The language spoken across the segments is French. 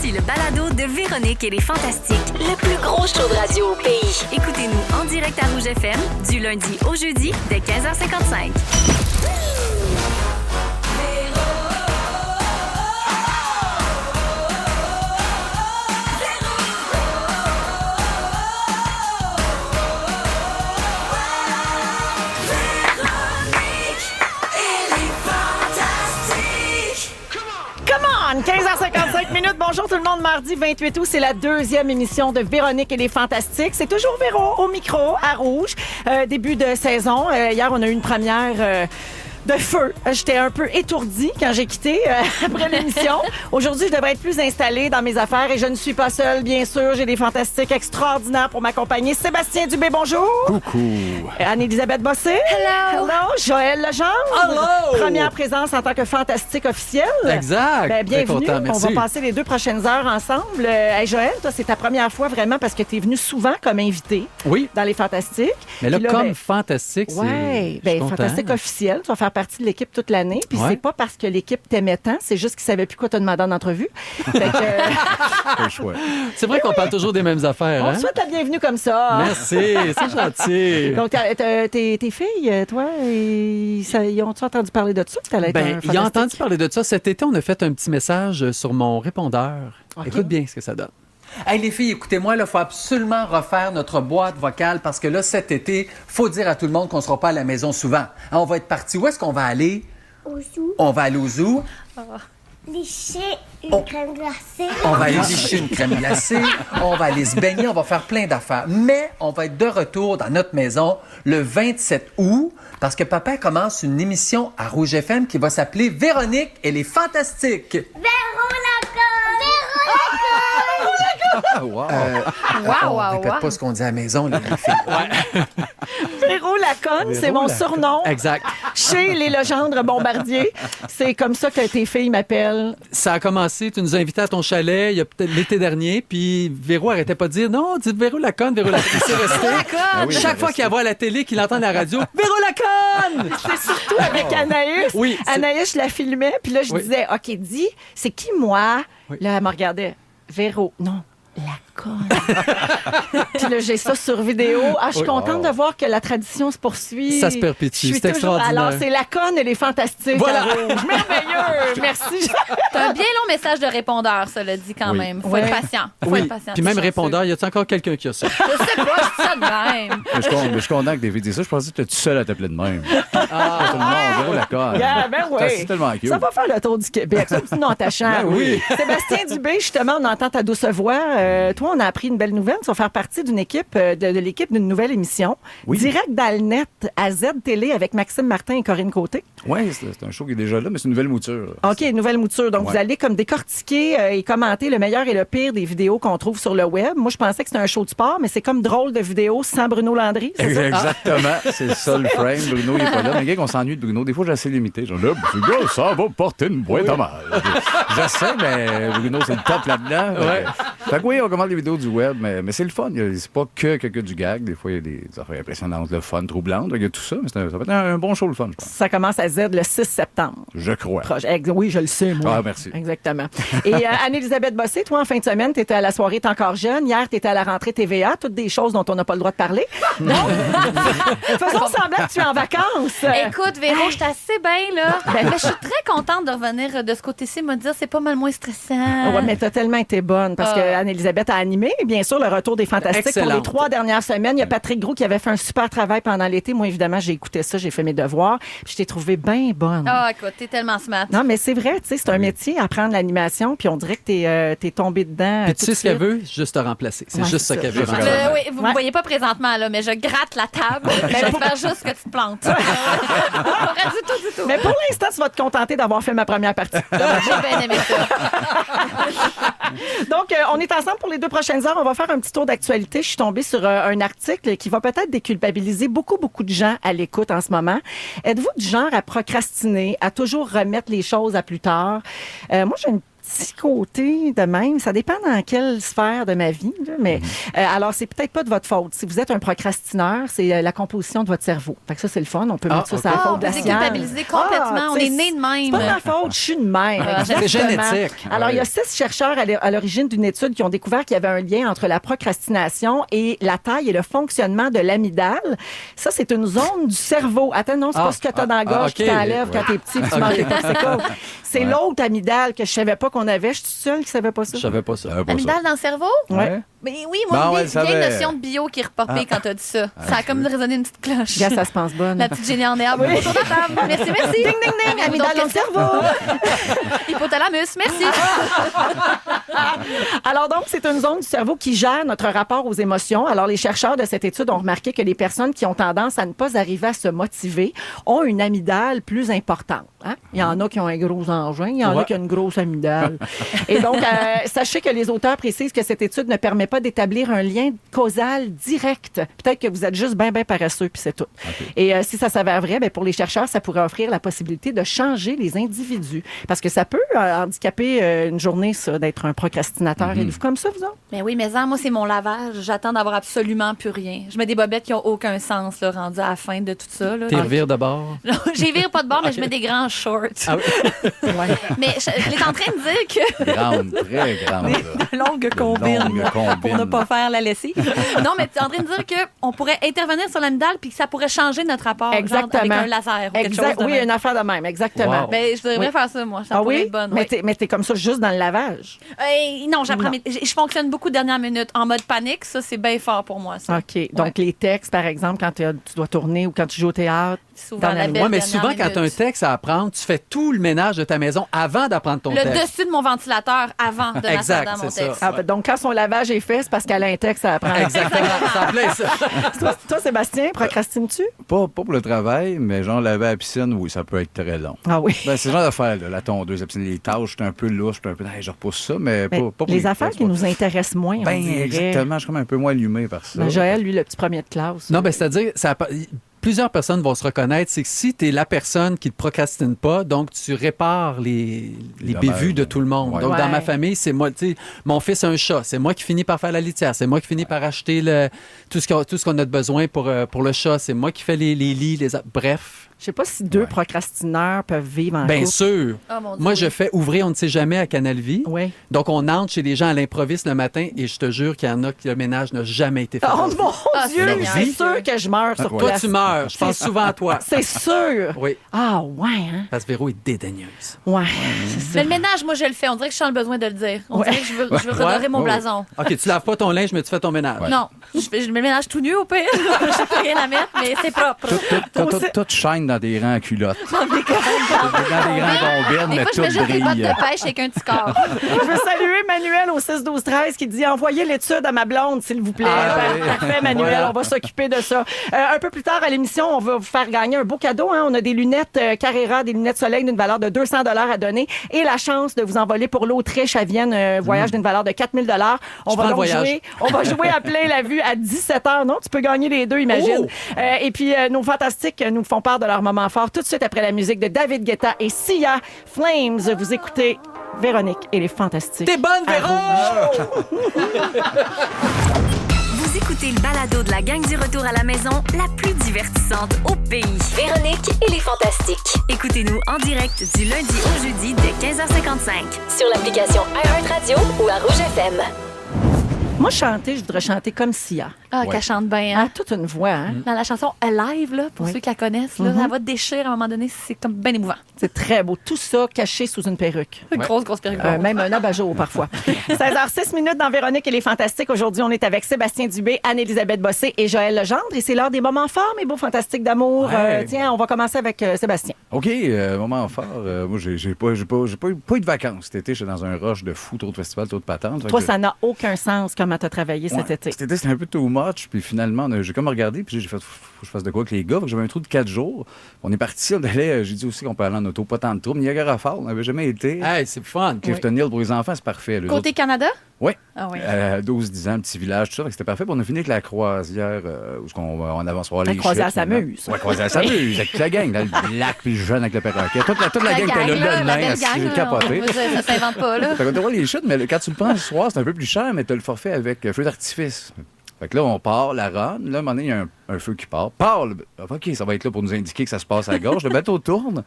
Voici le balado de Véronique et les Fantastiques, le plus gros show de radio au pays. Écoutez-nous en direct à Rouge FM, du lundi au jeudi, dès 15h55. Come on! 15h55 minutes. Bonjour tout le monde. Mardi 28 août, c'est la deuxième émission de Véronique et les Fantastiques. C'est toujours Véro au micro, à Rouge. Début de saison. Hier, on a eu une première... de feu. J'étais un peu étourdie quand j'ai quitté après l'émission. Aujourd'hui, je devrais être plus installée dans mes affaires et je ne suis pas seule, bien sûr. J'ai des fantastiques extraordinaires pour m'accompagner. Sébastien Dubé, bonjour. Coucou. Anne-Élisabeth Bossé. Hello. Hello. Joël Legendre. Hello. Première présence en tant que fantastique officielle. Exact. Ben, bienvenue. Très content, merci. On va passer les 2 prochaines heures ensemble. Hey, Joël, toi, c'est ta première fois vraiment parce que tu es venu souvent comme invité Oui. dans les fantastiques. Mais là, Puis comme ben, fantastique, c'est... ouais, je suis ben content. fantastique officiel. Tu vas faire partie de l'équipe toute l'année. Puis Ouais. c'est pas parce que l'équipe t'aimait tant, c'est juste qu'ils savaient plus quoi te demander en entrevue. Fait que, Pas le choix. C'est vrai qu'on parle toujours des mêmes affaires, on hein? te souhaite la bienvenue comme ça. Merci, c'est gentil. Donc, tes filles, toi, ils ont-tu entendu parler de ça? Que t'allais être un Ben, il a fantastique? entendu parler de ça. Cet été, on a fait un petit message sur mon répondeur. OK. Écoute bien ce que ça donne. Hey les filles, écoutez-moi, il faut absolument refaire notre boîte vocale parce que là, cet été, faut dire à tout le monde qu'on ne sera pas à la maison souvent. Hein, on va être parti. Où est-ce qu'on va aller? Au zoo, On va aller au zoo. lécher une crème glacée. On va aller licher une crème glacée. On va aller se baigner. On va faire plein d'affaires. Mais on va être de retour dans notre maison le 27 août parce que papa commence une émission à Rouge FM qui va s'appeler Véronique et les Fantastiques. Véro Lacan! Ah, wow. On répète pas ce qu'on dit à la maison, les filles. Véro Laconne, c'est mon surnom. Exact. Chez les Legendre Bombardier. C'est comme ça que tes filles m'appellent. Ça a commencé, tu nous as invités à ton chalet il y a peut-être l'été dernier, puis Véro arrêtait pas de dire non, dis Véro Laconne, Véro Laconne. Il s'est resté. Ah oui, Chaque il fois reste- qu'il la voit à la télé, qu'il entend à la radio, Véro Laconne! C'est surtout avec Anaïs. Oui, c'est- Anaïs, je la filmais, puis là, je Oui. disais, OK, dis, c'est qui moi? Oui. Là, elle me regardait. Véro. Non. Laconne. Puis là, j'ai ça sur vidéo. Ah, je suis Oui. contente de voir que la tradition se poursuit. Ça se perpétue. Je suis C'est toujours- extraordinaire. Alors, c'est Laconne et les Fantastiques. Voilà. à Rouge. Merveilleux. Merci. C'est un bien long message de répondeur, ça le dit quand Oui. même. Faut Ouais. être patient. Faut Oui, être patient. puis même Chanceux. répondeur, y a-t-il encore quelqu'un qui a ça? Je sais pas, je dis ça de même. Mais je suis content que David dise ça. Je pensais que tu étais tout seul à t'appeler de même. Ah, tout le monde, Véro Lacan. Yeah, ben oui. C'est tellement cute. Ça va faire le tour du Québec. C'est un petit nom attachant. Ben oui. Sébastien Dubé, justement, on entend ta douce voix. Toi, on a appris une belle nouvelle. Tu vas faire partie d'une équipe, de l'équipe d'une nouvelle émission. Oui. Direct d'Alnet à Z Télé avec Maxime Martin et Corinne Côté. Oui, c'est un show qui est déjà là, mais c'est une nouvelle mouture. OK, nouvelle mouture. Donc, Ouais. vous allez comme décortiquer et commenter le meilleur et le pire des vidéos qu'on trouve sur le web. Moi, je pensais que c'était un show de sport, mais c'est comme drôle de vidéos sans Bruno Landry. C'est ça? Exactement. C'est ça le frame. Bruno, il n'est pas là. Mais gars, on s'ennuie de Bruno. Des fois, j'essaie de l'imiter. Genre, là, ce gars, ça va porter une boîte à mal. J'essaie, mais Bruno, c'est le top là-dedans. Ouais. Fait que oui, on commande les vidéos du web, mais c'est le fun. C'est pas que du gag. Des fois, il y a des affaires impressionnantes, le fun, troublantes. Il y a tout ça, mais ça va être un bon show, le fun, je pense. Ça commence à Z le 6 septembre. Je crois. Oui, je le sais, moi. Ah, merci. Exactement. Et Anne-Élisabeth Bossé, toi, en fin de semaine, tu étais à la soirée T'es encore jeune. Hier, tu étais à la rentrée TVA. Toutes des choses dont on n'a pas le droit de parler. Donc, faisons semblant que tu es en vacances. Écoute, Véro, je suis assez bien, là. Mais je suis très contente de revenir de ce côté-ci, me dire c'est pas mal moins stressant. Ouais, mais t'as tellement été bonne parce que Anne-Élisabeth a animé, bien sûr, le retour des Fantastiques pour les Excellente. 3 dernières semaines. Il y a Patrick Groux qui avait fait un super travail pendant l'été. Moi, évidemment, j'ai écouté ça, j'ai fait mes devoirs. Puis je t'ai trouvé bien bonne. Ah, écoute, t'es tellement smart. Non, mais c'est vrai, tu sais, c'est un métier, apprendre l'animation, puis on dirait que t'es tombé dedans. Puis tout tu sais de ce qu'elle suite. veut? Juste te remplacer. C'est Ouais, juste c'est ça qu'elle ça. veut. Juste vraiment. Oui, vous ne Ouais. voyez pas présentement, là, mais je gratte la table. J'espère juste que tu te plantes. Pas du tout, du tout. Mais pour l'instant, tu vas te contenter d'avoir fait ma première partie. J'ai bien aimé ça. Donc, on est ensemble pour les 2 prochaines heures. On va faire un petit tour d'actualité. Je suis tombée sur un article qui va peut-être déculpabiliser beaucoup de gens à l'écoute en ce moment. Êtes-vous du genre à procrastiner, à toujours remettre les choses à plus tard? Moi, j'ai une petit côté de même. Ça dépend dans quelle sphère de ma vie. Là, mais alors, c'est peut-être pas de votre faute. Si vous êtes un procrastineur, c'est la composition de votre cerveau. Fait que ça, c'est le fun. On peut mettre ça sur la faute de la vous êtes science. culpabilisé complètement. On est né de C'est pas même. ma faute, je suis de même. C'est Exactement. génétique. Alors, il y a 6 chercheurs à l'origine d'une étude qui ont découvert qu'il y avait un lien entre la procrastination et la taille et le fonctionnement de l'amygdale. Ça, c'est une zone du cerveau. Attends, non, c'est pas ce que tu as dans la gorge qui OK. t'enlève quand t'es petit, tu manges des popsicles. C'est l'autre amygdale que je savais pas qu'on avait. Je suis seule qui savait pas ça. Je savais pas ça. Amygdale dans le cerveau? Ouais. Mais oui, moi, Bon, une elle vieille savait. notion de bio qui est repopée quand t'as dit ça. Ça a comme résonné une petite cloche. Regarde, ça se pense bonne. La petite génie en herbe. Autour de la table. Merci, merci. Ding, ding, ding, amygdale dans le cerveau. Hypothalamus, merci. Alors donc, c'est une zone du cerveau qui gère notre rapport aux émotions. Alors, les chercheurs de cette étude ont remarqué que les personnes qui ont tendance à ne pas arriver à se motiver ont une amygdale plus importante. Hein? Il y en a qui ont un gros engin, il y en a qui ont une grosse amygdale. Et donc, sachez que les auteurs précisent que cette étude ne permet pas d'établir un lien causal direct. Peut-être que vous êtes juste bien paresseux, puis c'est tout. Et si ça s'avère vrai, pour les chercheurs, ça pourrait offrir la possibilité de changer les individus. Parce que ça peut handicaper une journée, ça, d'être un procrastinateur. Êtes-vous comme ça, vous autres? Mais oui, mais moi, c'est mon lavage. J'attends d'avoir absolument plus rien. Je mets des bobettes qui n'ont aucun sens, là, rendues à la fin de tout ça. Là. T'es revire de bord. J'ai vire pas de bord, mais je mets des grands shorts. Ah oui. Mais elle est en train de dire que Grande, très grande. là. longue combine Longue combine. pour ne pas faire la lessive. Non, mais tu es en train de dire qu'on pourrait intervenir sur l'amygdale puis que ça pourrait changer notre rapport, Exactement. genre avec un laser ou quelque chose de Oui, même. une affaire de même, exactement. Wow. Ben, je devrais Oui. faire ça, moi. Ça Ah pourrait oui? être bonne. Mais oui. t'es comme ça juste dans le lavage. Non, j'apprends. Non. Je fonctionne beaucoup dernière minute. En mode panique, ça, c'est bien fort pour moi. Ça. OK. Donc, les textes, par exemple, quand tu dois tourner ou quand tu joues au théâtre. Souvent, dans la la nuit. belle Oui, mais dernière souvent, quand tu as un minute. texte à apprendre, tu fais tout le ménage de ta maison avant d'apprendre ton Le texte. dessus de mon ventilateur avant de Exact, mettre dans mon c'est ça. texte. Ah, donc, quand son lavage est fait, c'est parce qu'elle a un texte à apprendre. Exactement. Ça me plaît, ça. Toi, Sébastien, procrastines-tu? Pas pour le travail, mais genre laver à la piscine, oui, ça peut être très long. Ah oui. Ben, c'est le genre d'affaire, là, la tondeuse, la piscine, les tâches, j'étais un peu louche, j'étais un peu, hey, je repousse ça, mais Mais pas pour les affaires textes, qui pas. nous intéressent moins, on Ben, dirait. exactement, je suis comme un peu moins allumé par ça. Ben, Joël, lui, le petit premier de classe. Non, ben c'est-à-dire, plusieurs personnes vont se reconnaître, c'est que si tu es la personne qui ne procrastine pas, donc tu répares les bévues de tout le monde. Ouais. Donc, Ouais. dans ma famille, c'est moi, tu sais, mon fils a un chat, c'est moi qui finis par faire la litière, c'est moi qui finis par acheter tout ce qu'on a de besoin pour le chat, c'est moi qui fais les lits, bref. Je sais pas si deux procrastineurs peuvent vivre en Bien couple. sûr. Oh, mon Dieu, Moi, oui. je fais ouvrir, on ne sait jamais à Canal Vie. Oui. Donc, on entre chez les gens à l'improviste le matin et je te jure qu'il y en a qui le ménage n'a jamais été fait. Oh mon Ah, Dieu, Seigneur. c'est sûr que je meurs sur Toi, place. tu meurs. Je pense souvent à toi. C'est sûr. Oui, Ah, ouais, hein? parce que Véro est dédaigneuse. Ouais, c'est ça. Mais le ménage, moi, je le fais. On dirait que je sens le besoin de le dire. On Ouais. dirait que je veux redorer mon Ouais. blason. OK, tu laves pas ton linge, mais tu fais ton ménage. Non, je me ménage tout nu au pire. Je peux rien à mettre, mais c'est propre. Tout shine dans des rangs culottes. Dans des grands combines, Des mais fois, je tout mets juste des bottes brille. de pêche avec un petit corps. Je veux saluer Manuel au 6-12-13 qui dit « Envoyez l'étude à ma blonde, s'il vous plaît. Parfait, Manuel, Voilà. on va s'occuper de ça. Un peu plus tard à l'émission, on va vous faire gagner un beau cadeau. Hein. On a des lunettes Carrera, des lunettes soleil d'une valeur de 200 à donner et la chance de vous envoler pour l'Autriche à Vienne, voyage d'une valeur de 4000 On Je va prends le donc voyage. jouer à plein la vue à 17h. Non, tu peux gagner les deux, imagine. Oh! Et puis, nos fantastiques nous font part de leur moment fort tout de suite après la musique de David Guetta et Sia Flames. Vous écoutez Véronique et les Fantastiques. T'es bonne, Véro! Vous écoutez le balado de la gang du retour à la maison, la plus divertissante au pays. Véronique et les Fantastiques. Écoutez-nous en direct du lundi au jeudi dès 15h55 sur l'application iHeartRadio ou à Rouge FM. Moi, chanter, je voudrais chanter comme Sia. Ah, qu'elle chante bien, hein? Ah, toute une voix, hein? Dans la chanson Alive, là, pour Oui. ceux qui la connaissent, là, elle va te déchirer à un moment donné. C'est comme bien émouvant. C'est très beau. Tout ça caché sous une perruque. Grosse perruque. Même un abat-jour, parfois. 16h06 dans Véronique et les Fantastiques. Aujourd'hui, on est avec Sébastien Dubé, Anne-Élisabeth Bossé et Joël Legendre. Et c'est l'heure des moments forts, mes beaux fantastiques d'amour. Ouais. Tiens, on va commencer avec Sébastien. OK, moment fort. Moi, j'ai pas eu de vacances cet été. J'étais dans un rush de fou, trop de festivals, trop de patentes. Toi, ça n'a aucun sens comment tu as travaillé cet été. Cet été, c'était un peu too much. much. Puis finalement, j'ai comme regardé, puis j'ai fait, faut que je fasse de quoi avec les gars. Fait que j'avais un trou de 4 jours. On est parti, on allait, j'ai dit aussi qu'on peut aller en auto, pas tant de troubles. Niagara Falls, on n'avait jamais été. Hey, c'est fun. Clifton Hill pour les enfants, c'est parfait. Les Côté Canada? Oui. Ah oui. 12-10 ans, petit village, tout ça. Fait que c'était parfait. Puis on a fini avec la croisière où on avance voir les La croisière chutes, s'amuse. Ouais, croisière s'amuse. Avec toute la gang, là, le lac, puis le jeune avec le perroquet. Toute la gang était là, le nain, à se capoter. Ça s'invente pas, là. Fait qu'on doit voir les chutes, mais quand tu le prends le soir, c'est un peu plus cher, mais tu as le forfait avec feu d'artifice. Fait que là, on part, la run. Là, à un moment donné, il y a un feu qui part. OK, ça va être là pour nous indiquer que ça se passe à gauche. Le bateau tourne.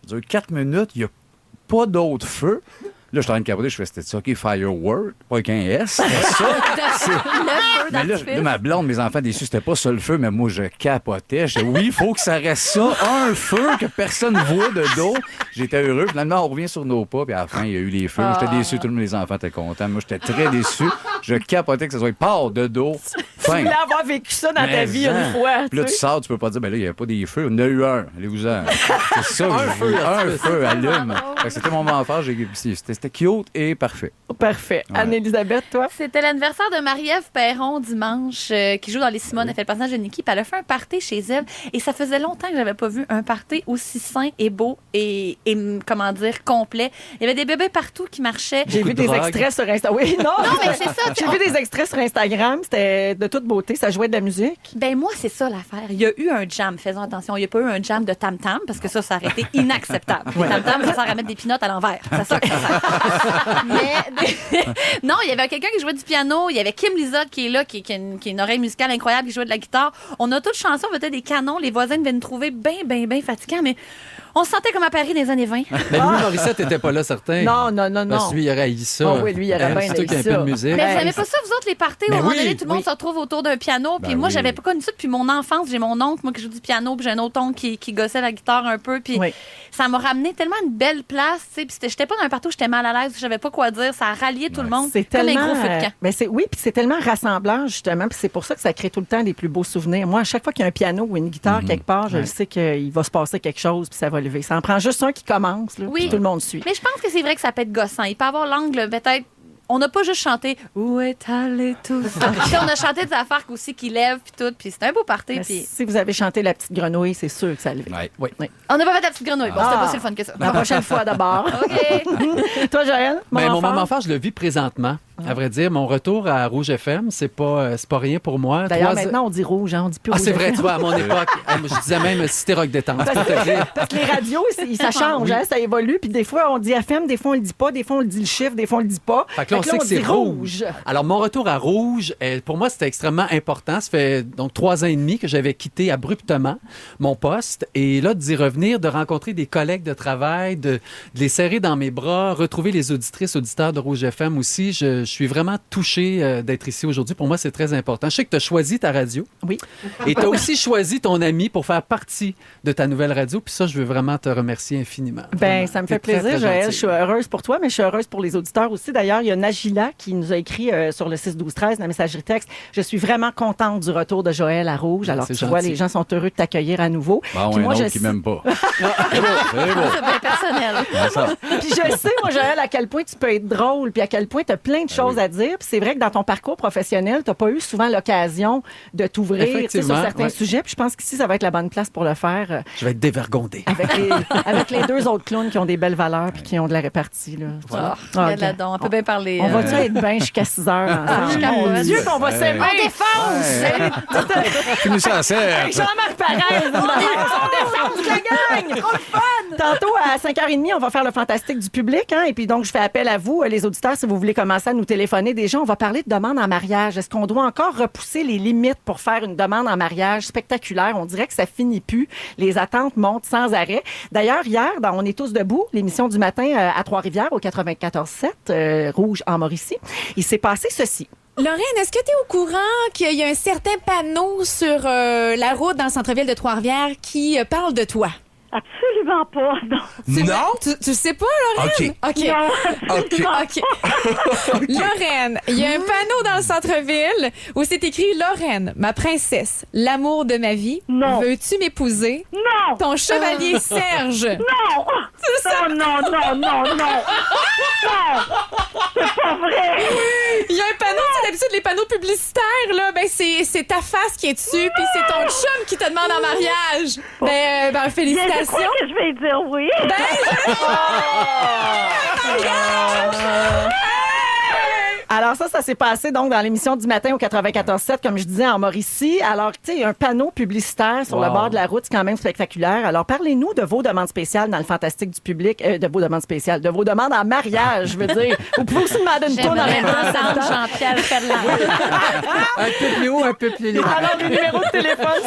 Ça dure 4 minutes. Il n'y a pas d'autre feu. Là, je suis en train de capoter, je fais, c'était ça, OK, firework, pas avec un S, c'était ça. Mais là, ma blonde, mes enfants déçus, c'était pas ça le feu, mais moi, je capotais. Je disais, oui, il faut que ça reste ça, un feu que personne voit de dos. J'étais heureux. Finalement, on revient sur nos pas, puis à la fin, il y a eu les feux. Moi, j'étais déçu, tout le monde, les enfants étaient contents. Moi, j'étais très déçu. Je capotais que ça soit part de dos, fin. Tu voulais avoir vécu ça dans ta vie une fois. Puis là, tu sors, tu peux pas dire, ben là, il n'y a pas des feux. Il y en a eu un. Allez-vous-en. C'est ça, un feu, allume. Fait que c'était mon moment fort. C'était cute et parfait. Parfait. Ouais. Anne-Élisabeth, toi? C'était l'anniversaire de Marie-Ève Perron dimanche, qui joue dans Les Simones. Elle fait le personnage de Nikki. Puis elle a fait un party chez elle. Et ça faisait longtemps que j'avais pas vu un party aussi sain et beau et comment dire, complet. Il y avait des bébés partout qui marchaient. J'ai vu des extraits sur Instagram. Oui, non, mais c'est ça. J'ai vu des extraits sur Instagram. C'était de toute beauté. Ça jouait de la musique. Ben moi, c'est ça l'affaire. Il y a eu un jam. Faisons attention. Il n'y a pas eu un jam de tam-tam parce que ça aurait été inacceptable. Les tam-tam, ça sert à mettre des pinottes à l'envers. C'est ça que ça sert. Mais non, il y avait quelqu'un qui jouait du piano. Il y avait Kim Lizotte qui est là, qui a une oreille musicale incroyable, qui jouait de la guitare. On a toutes chansons, on mettait des canons. Les voisins devaient nous trouver bien fatigants, mais on se sentait comme à Paris dans les années 20. Mais Louis Morissette n'était pas là, certain. Non. Parce que lui, il aurait haï ça. Oh oui, lui, il aurait bien surtout qu'il y a un haï peu ça. de musique. Mais vous n'aimez pas ça, vous autres, les parties où à un moment donné, tout le monde oui. se retrouve autour d'un piano. Puis Ben moi, oui. j'avais pas connu ça depuis mon enfance. J'ai mon oncle, moi, qui joue du piano, puis j'ai un autre oncle qui gossait la guitare un peu. Puis Oui. ça m'a ramené tellement une belle place. Tu sais, puis j'étais pas dans un party où j'étais mal à l'aise, je savais pas quoi dire. Ça a rallié tout le monde. C'est comme tellement. les gros feux de camp. Oui, puis c'est tellement rassemblant, justement. Puis c'est pour ça que ça crée tout le temps des plus beaux souvenirs. Moi, à chaque fois qu'il y a un piano ou une guitare quelque part, je le sais qu'il va se passer quelque chose, puis ça va lever. Ça en prend juste un qui commence, là, Oui. puis tout le monde suit. Mais je pense que c'est vrai que ça peut être gossant. Il peut avoir l'angle, peut-être. On n'a pas juste chanté « Où est allé tout ça? » Puis on a chanté des affaires aussi qui lèvent, puis tout. Puis c'était un beau party. Mais Puis si vous avez chanté La Petite Grenouille, c'est sûr que ça lève. Ouais. Oui. on n'a pas fait la petite grenouille. Bon, c'était Ah. pas si le fun que ça. La prochaine fois d'abord. OK. Toi, Joël, Ben, mon enfant? moment fort, je le vis présentement. À vrai dire, mon retour à Rouge FM, c'est pas rien pour moi. D'ailleurs, maintenant, on dit rouge, hein, on dit plus Ah, rouge. c'est vrai, FM. tu vois, à mon époque, je disais même Cité Rock Détente. Parce que les radios, ça change, hein, ça évolue. Puis des fois, on dit FM, des fois, on le dit pas, des fois, on le dit le chiffre, des fois, on le dit pas. Fait que là, on sait que c'est dit rouge. Alors, mon retour à Rouge, pour moi, c'était extrêmement important. Ça fait donc 3 ans et demi que j'avais quitté abruptement mon poste. Et là, d'y revenir, de rencontrer des collègues de travail, de les serrer dans mes bras, retrouver les auditrices, auditeurs de Rouge FM aussi. Je suis vraiment touché d'être ici aujourd'hui. Pour moi, c'est très important. Je sais que tu as choisi ta radio. Oui. Et tu as aussi choisi ton ami pour faire partie de ta nouvelle radio. Puis ça, je veux vraiment te remercier infiniment. Ben, Vraiment. ça me T'es fait très, plaisir, très Joël. gentil. Je suis heureuse pour toi, mais je suis heureuse pour les auditeurs aussi. D'ailleurs, il y a Nagila qui nous a écrit sur le 6-12-13, la messagerie texte. Je suis vraiment contente du retour de Joël à Rouge. Alors, c'est tu vois, gentil. les gens sont heureux de t'accueillir à nouveau. Bon, Puis un moi, autre je qui sais- m'aime pas. C'est beau. C'est bien personnel. Ouais, ça. Puis je sais, moi, Joël, à quel point tu peux être drôle, puis à quel point tu as plein de choses à dire. Puis c'est vrai que dans ton parcours professionnel, tu n'as pas eu souvent l'occasion de t'ouvrir tu sais, sur Effectivement, certains ouais. sujets. Puis je pense qu'ici, ça va être la bonne place pour le faire Je vais être dévergondé. avec les deux autres clowns qui ont des belles valeurs puis qui ont de la répartie. Là. Voilà. Ah, Regarde là-dedans. On peut bien parler. On va-tu être bien jusqu'à 6 heures ensemble? je capote. Mon Dieu, qu'on va s'aimer! On défonce! Finis ça à 7. Jean-Marc Paresse! On défonce la gang! Trop le fun! Tantôt, à 5h30, on va faire le fantastique du public. Hein? Et puis donc, je fais appel à vous, les auditeurs, si vous voulez commencer à nous téléphoner. Déjà, on va parler de demande en mariage. Est-ce qu'on doit encore repousser les limites pour faire une demande en mariage spectaculaire? On dirait que ça finit plus. Les attentes montent sans arrêt. D'ailleurs, hier, dans On est tous debout, l'émission du matin à Trois-Rivières, au 94.7, Rouge en Mauricie, il s'est passé ceci. Lorraine, est-ce que tu es au courant qu'il y a un certain panneau sur la route dans le centre-ville de Trois-Rivières qui parle de toi? Absolument pas, non. Non? Tu sais pas, Lorraine? OK. Non. OK. Lorraine, il y a un panneau dans le centre-ville où c'est écrit « Lorraine, ma princesse, l'amour de ma vie, Non. veux-tu m'épouser? Non. Ton chevalier Serge. » Non. C'est ça. Non. Non. C'est pas vrai. Il y a un panneau, tu sais, d'habitude, les panneaux publicitaires, là, ben c'est ta face qui est dessus, puis c'est ton chum qui te demande en mariage. Ben, Je félicitations. crois que je vais dire oui. Alors ça s'est passé donc dans l'émission du matin au 94.7, comme je disais, en Mauricie. Alors, tu sais, un panneau publicitaire sur le bord de la route, c'est quand même spectaculaire. Alors, parlez-nous de vos demandes spéciales dans le fantastique du public. De vos demandes spéciales, de vos demandes en mariage, je veux dire. Vous pouvez aussi demander une tourne en même J'aimerais temps. entendre Jean-Pierre Ferland. Un peu plus haut, un peu plus loin. Alors, les numéros de téléphone,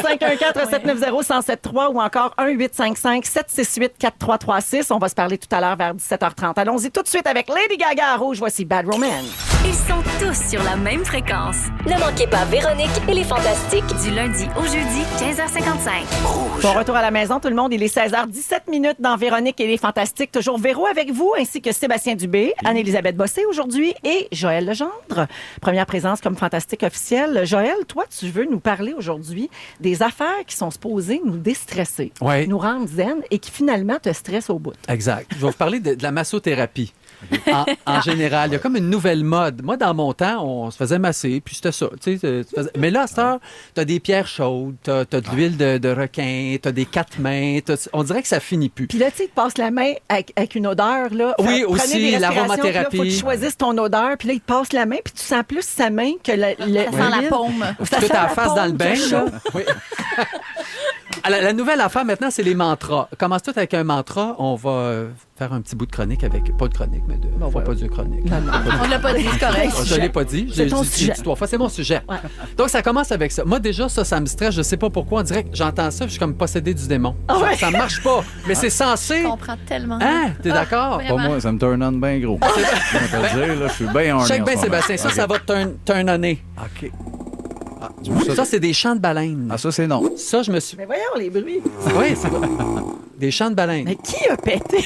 514-790-1073 ou encore 1-855-768-4336. On va se parler tout à l'heure vers 17h30. Allons-y tout de suite avec Lady Gaga à Rouge. Voici Bad Romance. Ils sont tous sur la même fréquence. Ne manquez pas Véronique et les Fantastiques. Du lundi au jeudi, 15h55. Bon retour à la maison, tout le monde. Il est 16h17 dans Véronique et les Fantastiques. Toujours Véro avec vous, ainsi que Sébastien Dubé, Anne-Élisabeth Bossé aujourd'hui et Joël Legendre. Première présence comme Fantastique officielle. Joël, toi, tu veux nous parler aujourd'hui des affaires qui sont supposées nous déstresser, Ouais. nous rendre zen et qui finalement te stressent au bout. Exact. Je vais vous parler de la massothérapie. En général, il y a comme une nouvelle mode. Moi, dans mon temps, on se faisait masser, puis c'était ça. Mais là, à cette heure, tu as des pierres chaudes, tu as de l'huile de requin, tu as des 4 mains. On dirait que ça finit plus. Puis là, tu sais, tu passes la main avec une odeur. Là. Oui, Prenez aussi, des respirations, l'aromathérapie. Il faut que tu choisisses ton odeur. Puis là, il te passe la main, puis tu sens plus sa main que Ça sent la paume. Ça Tout sent à la la face paume dans le bain. qui est là. chaud. Oui. Alors, la nouvelle affaire maintenant, c'est les mantras. Commence tout avec un mantra. On va faire un petit bout de chronique avec. Pas de chronique, mais de. Bon, Faut ouais. pas dire chronique. On l'a pas dit, c'est correct. Je ne l'ai pas dit. C'est ton J'ai sujet. dit 3 fois. C'est mon sujet. Donc, ça commence avec ça. Moi, déjà, ça me stresse. Je sais pas pourquoi. On dirait que j'entends ça, puis je suis comme possédé du démon. ouais? Ça marche pas. Mais c'est censé. Je comprends tellement. Hein? T'es d'accord? vraiment. Pas moi, ça me turn on bien gros. Je vais te le dire, là, je suis bien horny Check en bien, ce moment. Sébastien. Ça, OK. ça va turn onner. OK. Ah, tu veux ça? Ça, c'est des chants de baleines. Ah, ça, c'est non. Ça, je me suis. Mais voyons les bruits. Oui, c'est des chants de baleines. Mais qui a pété?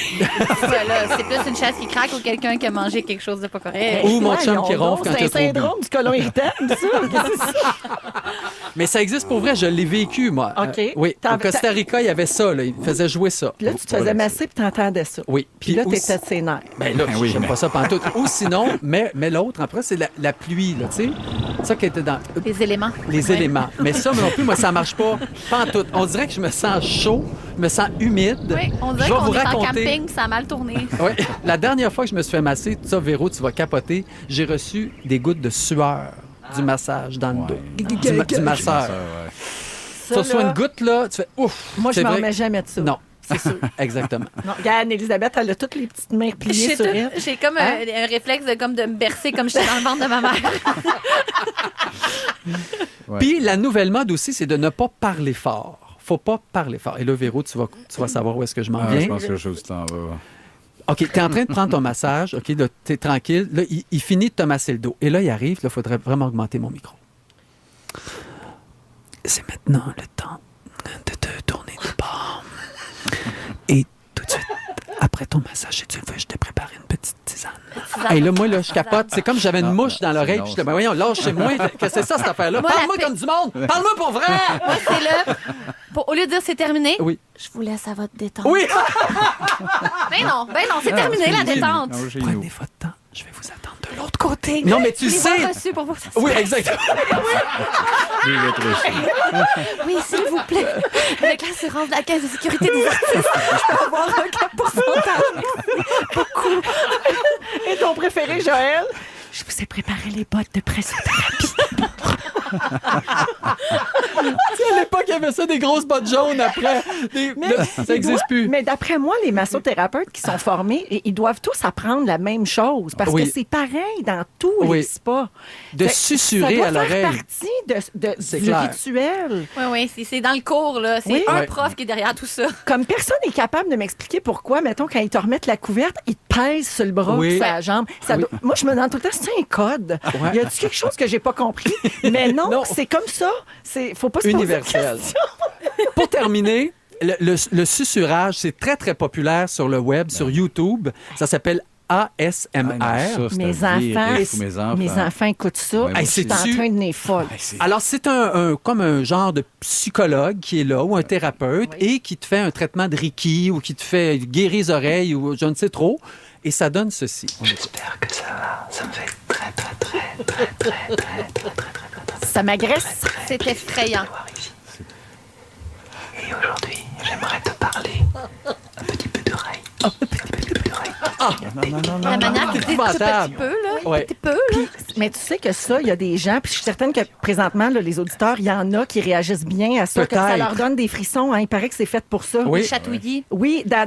Ça, là, c'est plus une chaise qui craque ou quelqu'un qui a mangé quelque chose de pas correct. Ou mon chum Voyons qui ronfle donc, quand il a c'est un trop bu. syndrome du côlon irritable, ça. Qu'est-ce que c'est ça? Mais ça existe pour vrai, je l'ai vécu, moi. OK. Oui, T'as- au Costa Rica, il y avait ça, là. Il faisait jouer ça. Puis là, tu te faisais masser puis t'entendais ça. Oui. Puis là, aussi- t'étais sénère. Ben là, oui, j'aime mais- pas ça pantoute. Ou sinon, mais l'autre, après, c'est la pluie, là, tu sais. Ça qui était dans Les éléments. les Ouais. éléments. Mais ça, non plus, moi, ça marche pas pantoute. On dirait que je me sens chaud, je me sens humide. Oui, on dirait Je vais qu'on vous est en raconter. camping, ça a mal tourné. Oui. La dernière fois que je me suis fait masser, tout ça, Véro, tu vas capoter, j'ai reçu des gouttes de sueur du massage dans le dos. Du masseur. Ça, ouais. Tu reçois là, une goutte, là, tu fais ouf. Moi, je C'est m'en vrai- remets jamais de ça. Non, c'est sûr. Exactement. Non, regarde, Anne-Élisabeth, elle a toutes les petites mains pliées J'ai sur tout- elle. j'ai comme Hein? un réflexe de, comme de me bercer comme j'étais dans le ventre de ma mère. Ouais. Puis la nouvelle mode aussi, c'est de ne pas parler fort. Faut pas parler fort. Et là, Véro, tu vas savoir où est-ce que je m'en Ah, viens. je pense que je sais où tu t'en vas. OK, tu es en train de prendre ton massage. OK, là, tu es tranquille. Là, il finit de te masser le dos. Et là, il arrive. Là, il faudrait vraiment augmenter mon micro. C'est maintenant le temps de te tourner de bord. Et tout de suite, après ton massage, si tu le veux, je t'ai préparé une petite tisane. Et là, moi, là, je capote. C'est comme si j'avais une mouche dans l'oreille. non, Puis je dis, ben voyons, lâchez-moi. Qu'est-ce que c'est ça, cette affaire-là? Moi, Parle-moi la comme du monde. Parle-moi pour vrai. Moi, c'est là. Au lieu de dire c'est terminé, Oui. je vous laisse à votre détente. Oui. Ben non, c'est terminé la détente. Ah, chez nous. Prenez votre temps. Je vais vous attendre de l'autre. L'autre côté. Non, mais tu Les sais. voix reçues pour vous. Oui, exactement. Je vais te laisser. Oui, s'il vous plaît. Avec l'assurance de la caisse de sécurité des artistes, je peux avoir un pourcentage. Et ton préféré, Joël? Je vous ai préparé les bottes de pressothérapie. À l'époque, il y avait ça, des grosses bottes jaunes après. Là, ça n'existe plus. Mais d'après moi, les massothérapeutes qui sont formés, ils doivent tous apprendre la même chose parce Oui. que c'est pareil dans tous Oui. les spas. De Fait- susurrer ça à doit faire l'oreille. partie C'est du clair. rituel. Oui, c'est dans le cours, là. C'est Oui. un Ouais. prof qui est derrière tout ça. Comme personne n'est capable de m'expliquer pourquoi, mettons, quand ils te remettent la couverte, ils te pèsent sur le bras Oui. ou sur la jambe. Ça Oui. moi, je me demande tout le temps, c'est un code. Ouais. Y a-t-il quelque chose que j'ai pas compris? Mais non, Non. c'est comme ça. Faut pas se poser de Universel. questions. Pour terminer, le susurrage, c'est très, très populaire sur le web, sur YouTube. Ça s'appelle ASMR. Ah, non, ça, c'est Mes un virus enfants, pour mes enfants. écoutent ça. Ouais, et moi je suis en aussi. train de nez folle. Ah, c'est- Alors, c'est comme un genre de psychologue qui est là, ou un thérapeute, et qui te fait un traitement de Reiki, ou qui te fait guérir les oreilles, ou je ne sais trop. Et ça donne ceci. J'espère que ça va. Ça me fait très, très, très, très, très, très, très, très, très, Ça m'agresse. C'est effrayant. ici. Et aujourd'hui, j'aimerais te parler un petit peu d'oreille. Un petit peu d'oreille. La manière qu'il dit tout petit peu, là. Ouais. Petit peu, là. Mais tu sais que ça, il y a des gens, puis je suis certaine que présentement, là, les auditeurs, il y en a qui réagissent bien à ça, que ça Peut-être. leur donne des frissons. Hein. Il paraît que c'est fait pour ça. Oui. Chatouillis. Oui, dans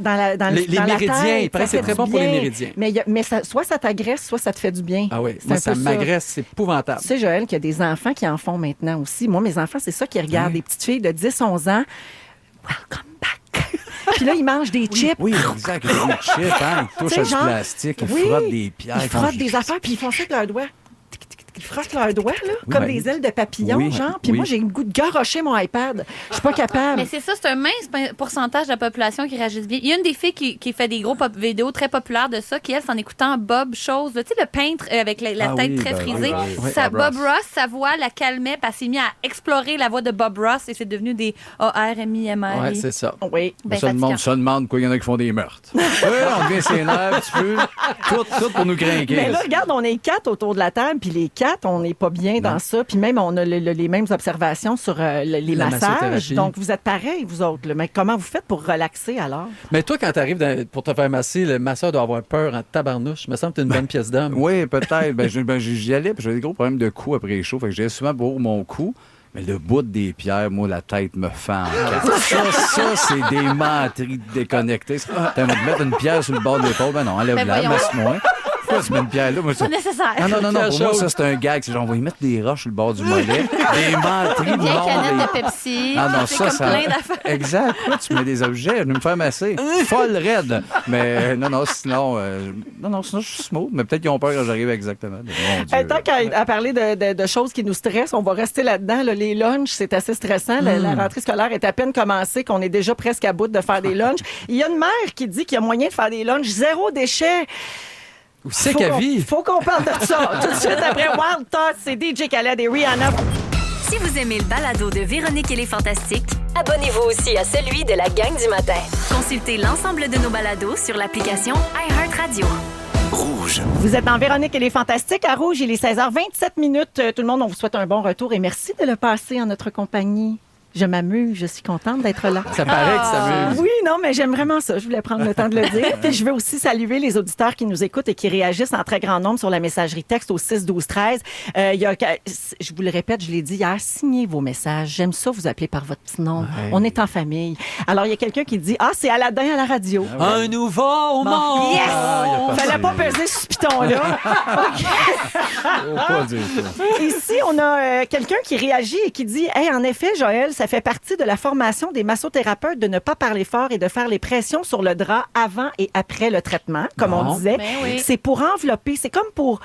Les la méridiens, tête, il paraît que ça c'est fait très du bon pour les bien. méridiens. Mais soit ça t'agresse, soit ça te fait du bien. Ah oui, C'est moi, un ça peu m'agresse, c'est épouvantable. Tu sais, Joël, qu'il y a des enfants qui en font maintenant aussi. Moi, mes enfants, c'est ça qu'ils regardent. Des petites filles de 10-11 ans. Welcome back. Puis là, ils mangent des chips. Oui, exact. Ils chips, hein. Ils touchent Tu sais, à du genre, plastique, ils oui, frottent des pierres. Ils frottent des affaires, puis ils font ça avec leurs doigts. Ils frottent leurs doigts, là, Oui, comme ben, des ailes de papillon, oui, genre. Puis oui. moi, j'ai le goût de garrocher mon iPad. Je suis pas capable. Mais c'est ça, c'est un mince pourcentage de la population qui réagisse bien. Il y a une des filles qui fait des gros vidéos très populaires de ça, qui, elle, s'en écoutant Bob Chose, tu sais, le peintre avec la Ah tête oui, très ben, frisée. oui, oui. Ça, Bob Bob Ross, sa voix la calmait, puis elle s'est mise à explorer la voix de Bob Ross et c'est devenu des A-R-M-I-M-R-I. Ouais, c'est ça. Oui. Ben, Ça demande quoi, il y en a qui font des meurtres. Oui, on devient ses nerfs, tu peux. Tout pour nous craquer. Mais là, regarde, on est 4 autour de la table, puis les 4, on n'est pas bien dans ça. Puis même, on a les mêmes observations sur les La massages. massothérapie. Donc, vous êtes pareils, vous autres. là. Mais comment vous faites pour relaxer, alors? Mais toi, quand tu arrives pour te faire masser, le masseur doit avoir peur en tabarnouche. Me semble que t'es une bonne pièce d'homme. Oui, peut-être. J'y allais, puis j'avais des gros problèmes de cou après les shows. Fait que j'allais souvent pour mon cou. Mais le bout des pierres, moi, la tête me fend. Ça, c'est des menteries déconnectées. T'as envie de mettre une pierre sur le bord de l'épaule? Ben non, enlève-la, voyons. masse-moi. Pourquoi tu mets une pierre là? Moi, C'est pas nécessaire. Non, pour moi, Chose. ça, c'est un gag. C'est genre, on va y mettre des roches sur le bord du mollet. Des menteries Une de vieille monde. canette de Pepsi. Ah non, c'est ça, comme ça... plein d'affaires. Exact. Là, tu mets des objets, je vais me faire masser. Folle raide. Mais non, sinon... sinon, je suis smooth. Mais peut-être qu'ils ont peur quand j'arrive exactement. Mon Dieu. Tant qu'à parler de choses qui nous stressent, on va rester là-dedans. Là. Les lunchs, c'est assez stressant. La rentrée scolaire est à peine commencée, qu'on est déjà presque à bout de faire des lunchs. Il y a une mère qui dit qu'il y a moyen de faire des lunchs zéro déchet. Où c'est qu'à vie? Faut qu'on parle de ça. Tout de suite après Wild Thoughts, c'est DJ Khaled et Rihanna. Si vous aimez le balado de Véronique et les Fantastiques, Abonnez-vous aussi à celui de la gang du matin. consultez l'ensemble de nos balados sur l'application iHeartRadio. Vous êtes dans Véronique et les Fantastiques. À Rouge, il est 16h27. Tout le monde, on vous souhaite un bon retour et merci de le passer en notre compagnie. Je m'amuse, je suis contente d'être là. Ça paraît que ça m'amuse. Oui, non, mais j'aime vraiment ça. Je voulais prendre le temps de le dire. Puis je veux aussi saluer les auditeurs qui nous écoutent et qui réagissent en très grand nombre sur la messagerie texte au 6-12-13. Je vous le répète, je l'ai dit hier, signez vos messages. J'aime ça vous appeler par votre petit nom. Ouais. On est en famille. Alors, il y a quelqu'un qui dit « Ah, c'est Aladdin à la radio. Un nouveau monde! Yes! a Fallait pas peser sur ce piton-là. Faut pas dire ça. Ici, on a quelqu'un qui réagit et qui dit « Hey, en effet, Joël, ça fait partie de la formation des massothérapeutes de ne pas parler fort et de faire les pressions sur le drap avant et après le traitement, comme Bon. on disait. Ben oui. C'est pour envelopper, c'est comme pour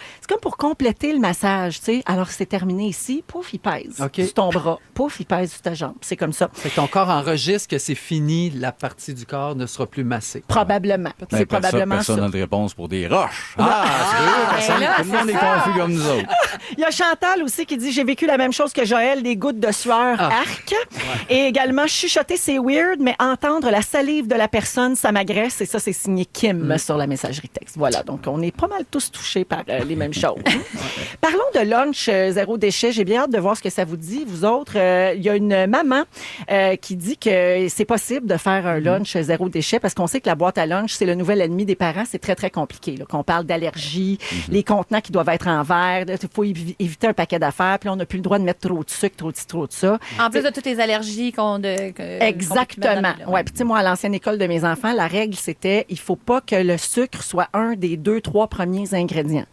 compléter le massage, tu sais. Alors, c'est terminé ici, pouf, il pèse OK. sur ton bras, pouf, il pèse sur ta jambe. C'est comme ça. Fait que ton corps enregistre que c'est fini, la partie du corps ne sera plus massée. Probablement. C'est probablement Personne ça. n'a de réponse pour des roches. Personne, là, tout le monde est confus comme nous autres. Il y a Chantal aussi qui dit « J'ai vécu la même chose que Joël, des gouttes de sueur arc. Et également, chuchoter, c'est weird, mais entendre la salive de la personne, ça m'agresse. Et ça, c'est signé Kim sur la messagerie texte. Voilà, donc on est pas mal tous touchés par les mêmes choses. Parlons de lunch zéro déchet. J'ai bien hâte de voir ce que ça vous dit, vous autres. Il y a une maman qui dit que c'est possible de faire un lunch zéro déchet parce qu'on sait que la boîte à lunch, c'est le nouvel ennemi des parents. C'est très, très compliqué. Là, qu'on parle d'allergies, les contenants qui doivent être en verre. Il faut éviter un paquet d'affaires. Puis on n'a plus le droit de mettre trop de sucre, trop de ci, trop de ça. En plus de toutes les allergies Exactement. Ouais, puis tu sais, moi, à l'ancienne école de mes enfants, la règle, c'était il faut pas que le sucre soit un des 2-3 premiers ingrédients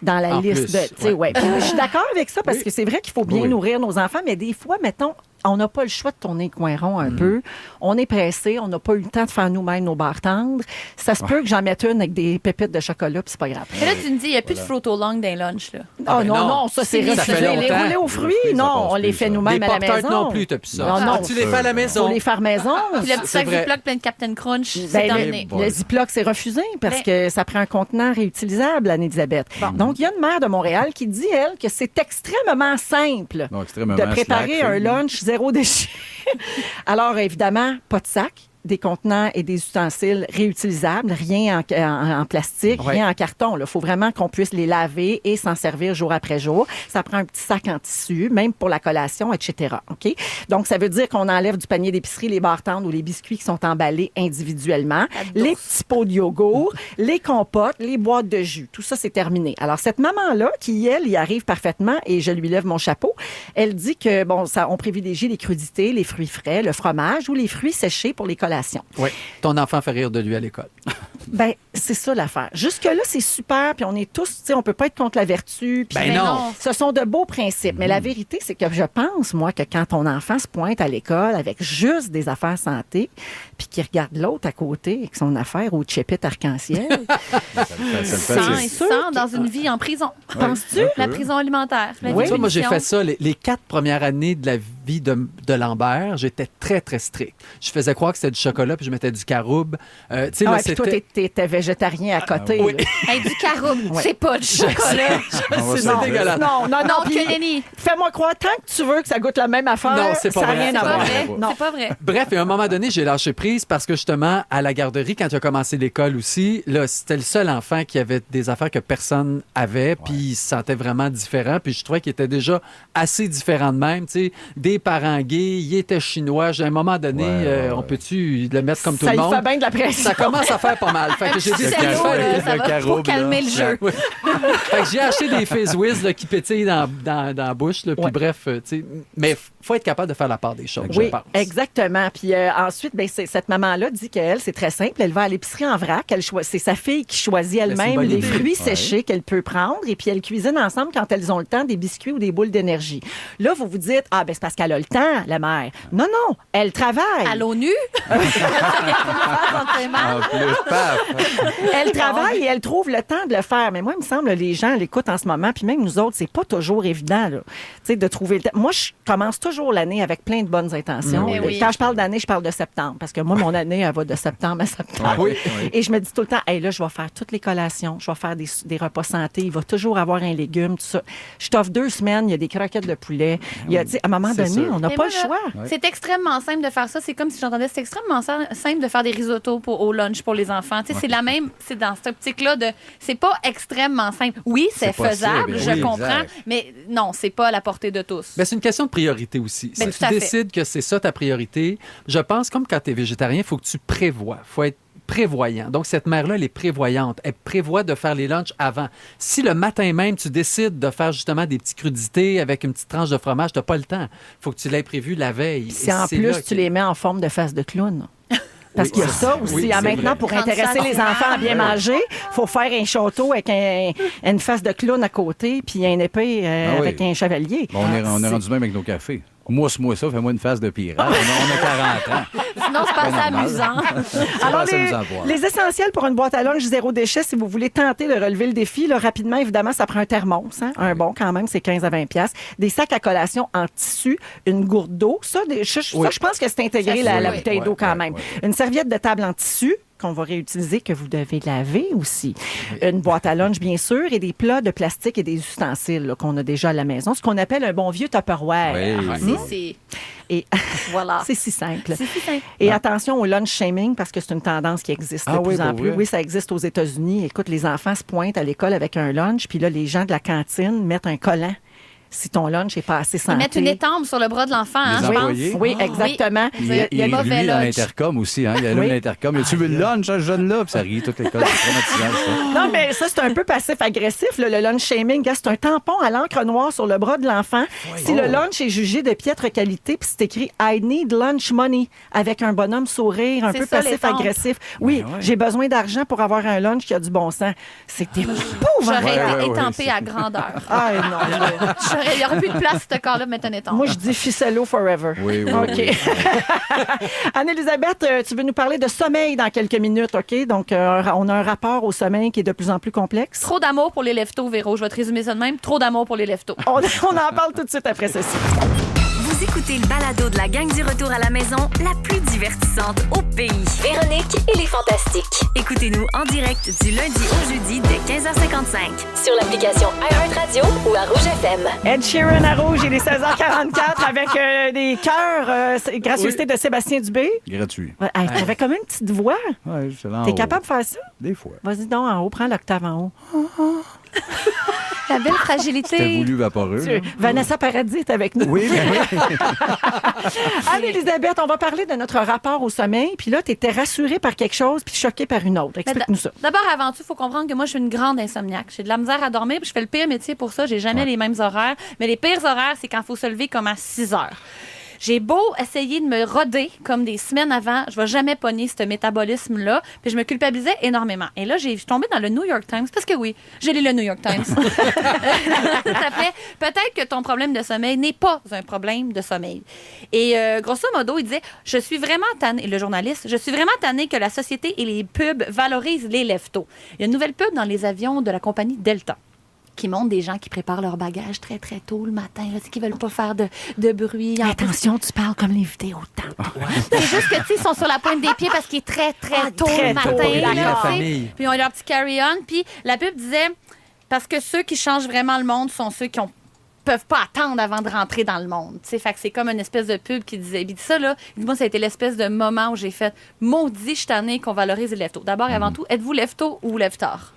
dans la En liste plus, de... Tu sais, ouais. ouais. Puis je suis d'accord avec ça parce Oui. que c'est vrai qu'il faut bien Oui. nourrir nos enfants, mais des fois, mettons, on n'a pas le choix de tourner le coin rond un peu. On est pressé, on n'a pas eu le temps de faire nous-mêmes nos barres tendres. Ça se peut que j'en mette une avec des pépites de chocolat, puis c'est pas grave. Mais là, tu me dis, il n'y a plus de fruit au long d'un lunch, là. Ah ben non, non. non, ça c'est Ça refusé. fait Les longtemps. roulés aux fruits, Ça non, passe on les plus, fait ça. nous-mêmes Les à la Pop-Tarts maison. non plus, t'as plus ça. Non, non. Ah, tu les fais à la maison. Faut les faire maison. Puis le petit C'est sac vrai. Ziploc plein de Captain Crunch, c'est Ben, terminé. le Ziploc, c'est refusé parce Ben- que ça prend un contenant réutilisable, Anne-Élisabeth. Donc, il y a une mère de Montréal qui dit, elle, que c'est extrêmement simple Non, extrêmement de préparer slack, un oui. lunch zéro déchet. Alors, évidemment, pas de sac, des contenants et des ustensiles réutilisables, rien en plastique, rien en carton. Il faut vraiment qu'on puisse les laver et s'en servir jour après jour. Ça prend un petit sac en tissu, même pour la collation, etc. OK? Donc, ça veut dire qu'on enlève du panier d'épicerie les barres tendres ou les biscuits qui sont emballés individuellement, les petits pots de yogourt, les compotes, les boîtes de jus. Tout ça, c'est terminé. Alors, cette maman-là, qui, elle, y arrive parfaitement, et je lui lève mon chapeau, elle dit que, bon, ça, on privilégie les crudités, les fruits frais, le fromage ou les fruits séchés pour les collations. Oui. Ton enfant fait rire de lui à l'école. Ben, c'est ça l'affaire. Jusque-là, c'est super, puis on est tous, tu sais, on peut pas être contre la vertu. Puis Ben non. Ce sont de beaux principes. Mais la vérité, c'est que je pense, moi, que quand ton enfant se pointe à l'école avec juste des affaires santé, puis qu'il regarde l'autre à côté avec son affaire au chépit arc-en-ciel, Il sent dans une vie en prison. penses-tu? La prison alimentaire. La Oui. vie Ça, moi, j'ai punition. fait ça. Les 4 premières années de la vie de Lambert, j'étais très, très strict. Je faisais croire que c'était du chocolat, puis je mettais du caroube. Tu sais, Ah là, ouais, puis toi, t'étais végétarien à côté. oui. là. Hey, du caroube, c'est pas du chocolat. C'est dégueulasse. Non, Non, puis que nenni. fais-moi croire, tant que tu veux que ça goûte la même affaire, Non, c'est pas ça n'a vrai. rien C'est à pas voir. vrai. Non. C'est pas vrai. Bref, à un moment donné, j'ai lâché prise parce que justement, à la garderie, quand tu as commencé l'école aussi, là, c'était le seul enfant qui avait des affaires que personne avait, puis il se sentait vraiment différent. Puis je trouvais qu'il était déjà assez différent de même. Tu sais, des parents gays, il était chinois. À un moment donné, on peut-tu le mettre comme tout Ça le y monde? fait bien de la pression. Ça commence à faire pas mal. Fait que j'ai décidé de Cello, faire là, ça va caroube, pour calmer le jeu. Oui. Fait que j'ai acheté des Fizz Whiz là, qui pétillent dans la bouche. Là, puis Ouais. bref, tu sais, mais faut être capable de faire la part des choses, Oui, je pense. exactement. Puis ensuite, ben, cette maman-là dit qu'elle, c'est très simple. Elle va à l'épicerie en vrac. C'est sa fille qui choisit c'est une elle-même bonne les idée. fruits Ouais. séchés qu'elle peut prendre. Et puis, elles cuisinent ensemble quand elles ont le temps des biscuits ou des boules d'énergie. Là, vous vous dites, ah, ben c'est parce qu'elle a le temps, la mère. Non, non, elle travaille. À l'ONU? En plus, paf. Elle travaille et elle trouve le temps de le faire. Mais moi, il me semble, les gens l'écoutent en ce moment, puis même nous autres, c'est pas toujours évident là, tu sais, de trouver le temps. Moi, je commence toujours l'année avec plein de bonnes intentions. Mais oui. Quand je parle d'année, je parle de septembre, parce que moi, mon année, elle va de septembre à septembre. Oui. Et je me dis tout le temps, hey, là, je vais faire toutes les collations, je vais faire des repas santé, il va toujours avoir un légume, tout ça. Je t'offre 2 semaines, il y a des croquettes de poulet. Il y a, tu sais, à un moment C'est donné, sûr. on n'a Mais pas moi, le là, choix. C'est extrêmement simple de faire ça. C'est comme si j'entendais, c'est extrêmement simple de faire des risottos au lunch pour les enfants. Tu sais, c'est la même, c'est dans cette optique-là de, c'est pas extrêmement simple. Oui, c'est C'est possible, faisable, oui, je comprends, exact. mais non, c'est pas à la portée de tous. Ben, c'est une question de priorité aussi. Ben, Si tout à tu fait. décides que c'est ça ta priorité, je pense, comme quand tu es végétarien, il faut que tu prévois. Il faut être prévoyant. Donc, cette mère-là, elle est prévoyante. Elle prévoit de faire les lunchs avant. Si le matin même, tu décides de faire justement des petites crudités avec une petite tranche de fromage, tu n'as pas le temps. Il faut que tu l'aies prévu la veille. Si Et en c'est plus, là tu les mets en forme de face de clown. Parce Oui, qu'il y a c'est ça ça. aussi. Oui, Ah, c'est maintenant, vrai. pour Rendre intéresser ça les simple. enfants à bien manger, il faut faire un château avec une face de clown à côté, puis un épée Ah oui. avec un chevalier. Bon, on est rendu même avec nos cafés. Mousse-moi ça, fais-moi une face de pirate. On a 40 ans. Sinon, c'est pas assez normal. amusant. Alors, assez amusant à voir. les essentiels pour une boîte à lunch zéro déchet, si vous voulez tenter de relever le défi, là, rapidement, évidemment, ça prend un thermos. Hein? Un bon, quand même, c'est 15 à 20 piastres. Des sacs à collation en tissu, une gourde d'eau. Ça, je pense que c'est intégré, Ça, la oui. bouteille d'eau quand Ouais, même. ouais. Une serviette de table en tissu qu'on va réutiliser, que vous devez laver aussi. Une boîte à lunch, bien sûr, et des plats de plastique et des ustensiles là, qu'on a déjà à la maison. Ce qu'on appelle un bon vieux Tupperware. Oui. C'est, Et voilà. c'est si simple. C'est si simple. Et attention au lunch shaming parce que c'est une tendance qui existe de Ah oui, plus en pour plus. vrai? Oui, ça existe aux États-Unis. Écoute, les enfants se pointent à l'école avec un lunch, puis là, les gens de la cantine mettent un collant si ton lunch n'est pas assez Ils santé. mettent une étampe sur le bras de l'enfant, hein, Les je pense. employés? Oui, exactement. Il, Il y a il mauvais lui dans lunch. l'intercom aussi. Hein? Il allume Oui. l'intercom. Il a tu veux le lunch, ce jeune-là? Puis ça rit toute l'école. C'est traumatisant, ça. Non, mais ça, c'est un peu passif-agressif, là, le lunch shaming. Gars, c'est un tampon à l'encre noire sur le bras de l'enfant. Si le lunch est jugé de piètre qualité, puis c'est écrit « I need lunch money » avec un bonhomme sourire, un C'est peu ça, les passif-agressif. Oui, Ben ouais. j'ai besoin d'argent pour avoir un lunch qui a du bon sens. C'est épouvantable. J'aurais Ouais, été ouais, étampée c'est- à grandeur. Ah non. Il n'y aurait plus de place sur ce corps-là pour mettre une étampe. Moi, je dis ficello forever. Oui, oui, OK. oui. Anne-Élisabeth, tu veux nous parler de sommeil dans quelques minutes, OK? Donc, on a un rapport au sommeil qui est de plus en plus complexe. Trop d'amour pour les leftos, Véro. Je vais te résumer ça de même. Trop d'amour pour les leftos. On en parle tout de suite après ceci. Vous Vous écoutez le balado de la gang du retour à la maison, la plus divertissante au pays. Véronique et les Fantastiques. Écoutez-nous en direct du lundi au jeudi dès 15h55. Sur l'application iHeartRadio ou à Rouge FM. Ed Sheeran à Rouge, il est 16h44 avec des cœurs, gracieuseté de Sébastien Dubé. Gratuit. Ouais, hey, t'avais comme une petite voix. Ouais, c'est là en T'es haut. capable de faire ça? Des fois. Vas-y donc en haut, prends l'octave en haut. La belle C'était fragilité. voulu vaporeux. là. Vanessa Paradis est avec nous. Oui, mais oui. Anne-Élisabeth, on va parler de notre rapport au sommeil. Puis là, tu étais rassurée par quelque chose puis choquée par une autre. Explique-nous ça. D'abord, avant tout, il faut comprendre que moi, je suis une grande insomniaque. J'ai de la misère à dormir, puis je fais le pire métier pour ça. J'ai jamais les mêmes horaires. Mais les pires horaires, c'est quand il faut se lever comme à 6 heures. J'ai beau essayer de me roder comme des semaines avant, je vais jamais pogner ce métabolisme-là. Puis je me culpabilisais énormément. Et là, j'ai tombé dans le New York Times, parce que oui, j'ai lu le New York Times. Ça s'appelait « Peut-être que ton problème de sommeil n'est pas un problème de sommeil ». Et grosso modo, il disait « Je suis vraiment tanné, le journaliste, je suis vraiment tanné que la société et les pubs valorisent les lève-tôt. Il y a une nouvelle pub dans les avions de la compagnie Delta qui montre des gens qui préparent leur bagage très, très tôt le matin, là, qui veulent pas faire de bruit. Attention, tu parles comme les vidéos de temps. C'est juste que, tu sais, ils sont sur la pointe des pieds parce qu'il est très, très tôt très le matin. tôt, là, avec la tu sais. famille. Puis ils ont leur petit carry-on. Puis la pub disait, parce que ceux qui changent vraiment le monde sont ceux qui peuvent pas attendre avant de rentrer dans le monde. Tu sais, fait que c'est comme une espèce de pub qui disait. Il dit ça, là. Moi, ça a été l'espèce de moment où j'ai fait maudit, je suis tannée qu'on valorise les lève-tôt. D'abord et avant tout, êtes-vous lève-tôt ou lève-tard?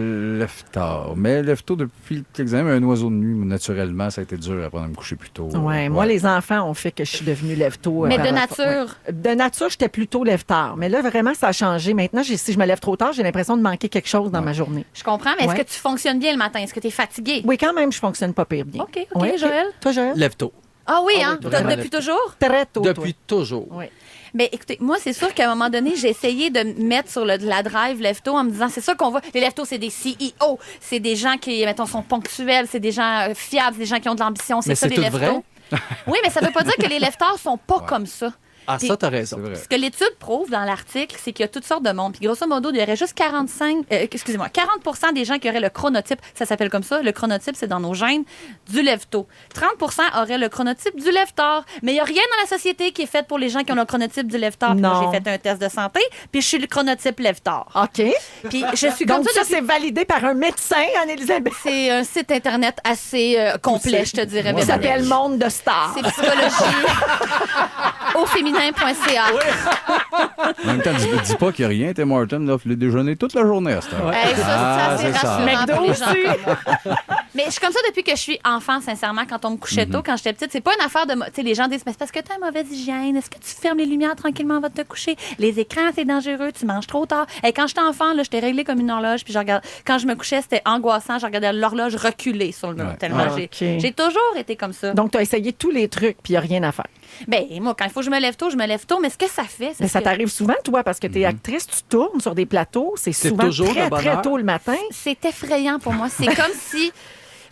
Lève-tard. Mais lève-tôt, depuis quelques années, un oiseau de nuit, naturellement, ça a été dur après de me coucher plus tôt. Ouais, moi, les enfants ont fait que je suis devenue lève-tôt. Mais de nature? Ouais. De nature, j'étais plutôt lève-tard. Mais là, vraiment, ça a changé. Maintenant, si je me lève trop tard, j'ai l'impression de manquer quelque chose dans ma journée. Je comprends, mais est-ce Ouais. que tu fonctionnes bien le matin? Est-ce que tu es fatigué? Oui, quand même, je fonctionne pas pire bien. OK, Ouais, Joël? Toi, Joël? Lève-tôt. Ah oui, hein? oui, vraiment Depuis toujours? Très tôt, Depuis toujours. Oui. Bien, écoutez, moi, c'est sûr qu'à un moment donné, j'ai essayé de me mettre sur la drive lève-tôt en me disant, c'est ça qu'on voit. Les lève-tôt, c'est des CEO. C'est des gens qui, mettons, sont ponctuels. C'est des gens fiables. C'est des gens qui ont de l'ambition. C'est Mais ça, c'est les tout lève-tôt. Oui, mais ça veut pas dire que les lève-tard sont pas comme ça. Ah, Puis- ça, t'as raison. C'est vrai. Ce que l'étude prouve dans l'article, c'est qu'il y a toutes sortes de monde. Puis grosso modo, il y aurait juste 40 des gens qui auraient le chronotype, ça s'appelle comme ça, le chronotype, c'est dans nos gènes, du lève-tôt. 30 auraient le chronotype du lève-tard. Mais il n'y a rien dans la société qui est fait pour les gens qui ont le chronotype du lève-tard. Puis moi, Non. j'ai fait un test de santé, puis je suis le chronotype lève-tard. OK. Puis je suis comme Donc, ça ça, depuis- c'est validé par un médecin, Anne-Élisabeth. C'est un site Internet assez complet, je te dirais. Qui Véronique. s'appelle Monde de Stars. C'est psychologie au féminin.ca. En même temps, dis pas qu'il n'y a rien. Tim Horton offre le déjeuner toute la journée à cette heure. Hey, ça, c'est c'est ça. rassurant pour les gens McDo comme moi. Mais je suis comme ça depuis que je suis enfant, sincèrement, quand on me couchait tôt, quand j'étais petite. C'est pas une affaire de... Tu sais, les gens disent, mais c'est parce que tu as une mauvaise hygiène. Est-ce que tu fermes les lumières tranquillement avant de te coucher? Les écrans, c'est dangereux. Tu manges trop tard. Et quand j'étais enfant, là, j'étais réglée comme une horloge. Puis quand je me couchais, c'était angoissant. Je regardais l'horloge reculer sur le mur. Ouais. Tellement Ah, j'ai OK. j'ai toujours été comme ça. Donc, tu as essayé tous les trucs, puis il n'y a rien à faire. Ben, moi, quand il faut que je me lève tôt, je me lève tôt. Mais ce que ça fait, c'est Mais ça que t'arrive souvent, toi, parce que tu es actrice, tu tournes sur des plateaux, c'est souvent toujours de très, bonne très heure. tôt le matin. c'est effrayant pour moi. C'est comme si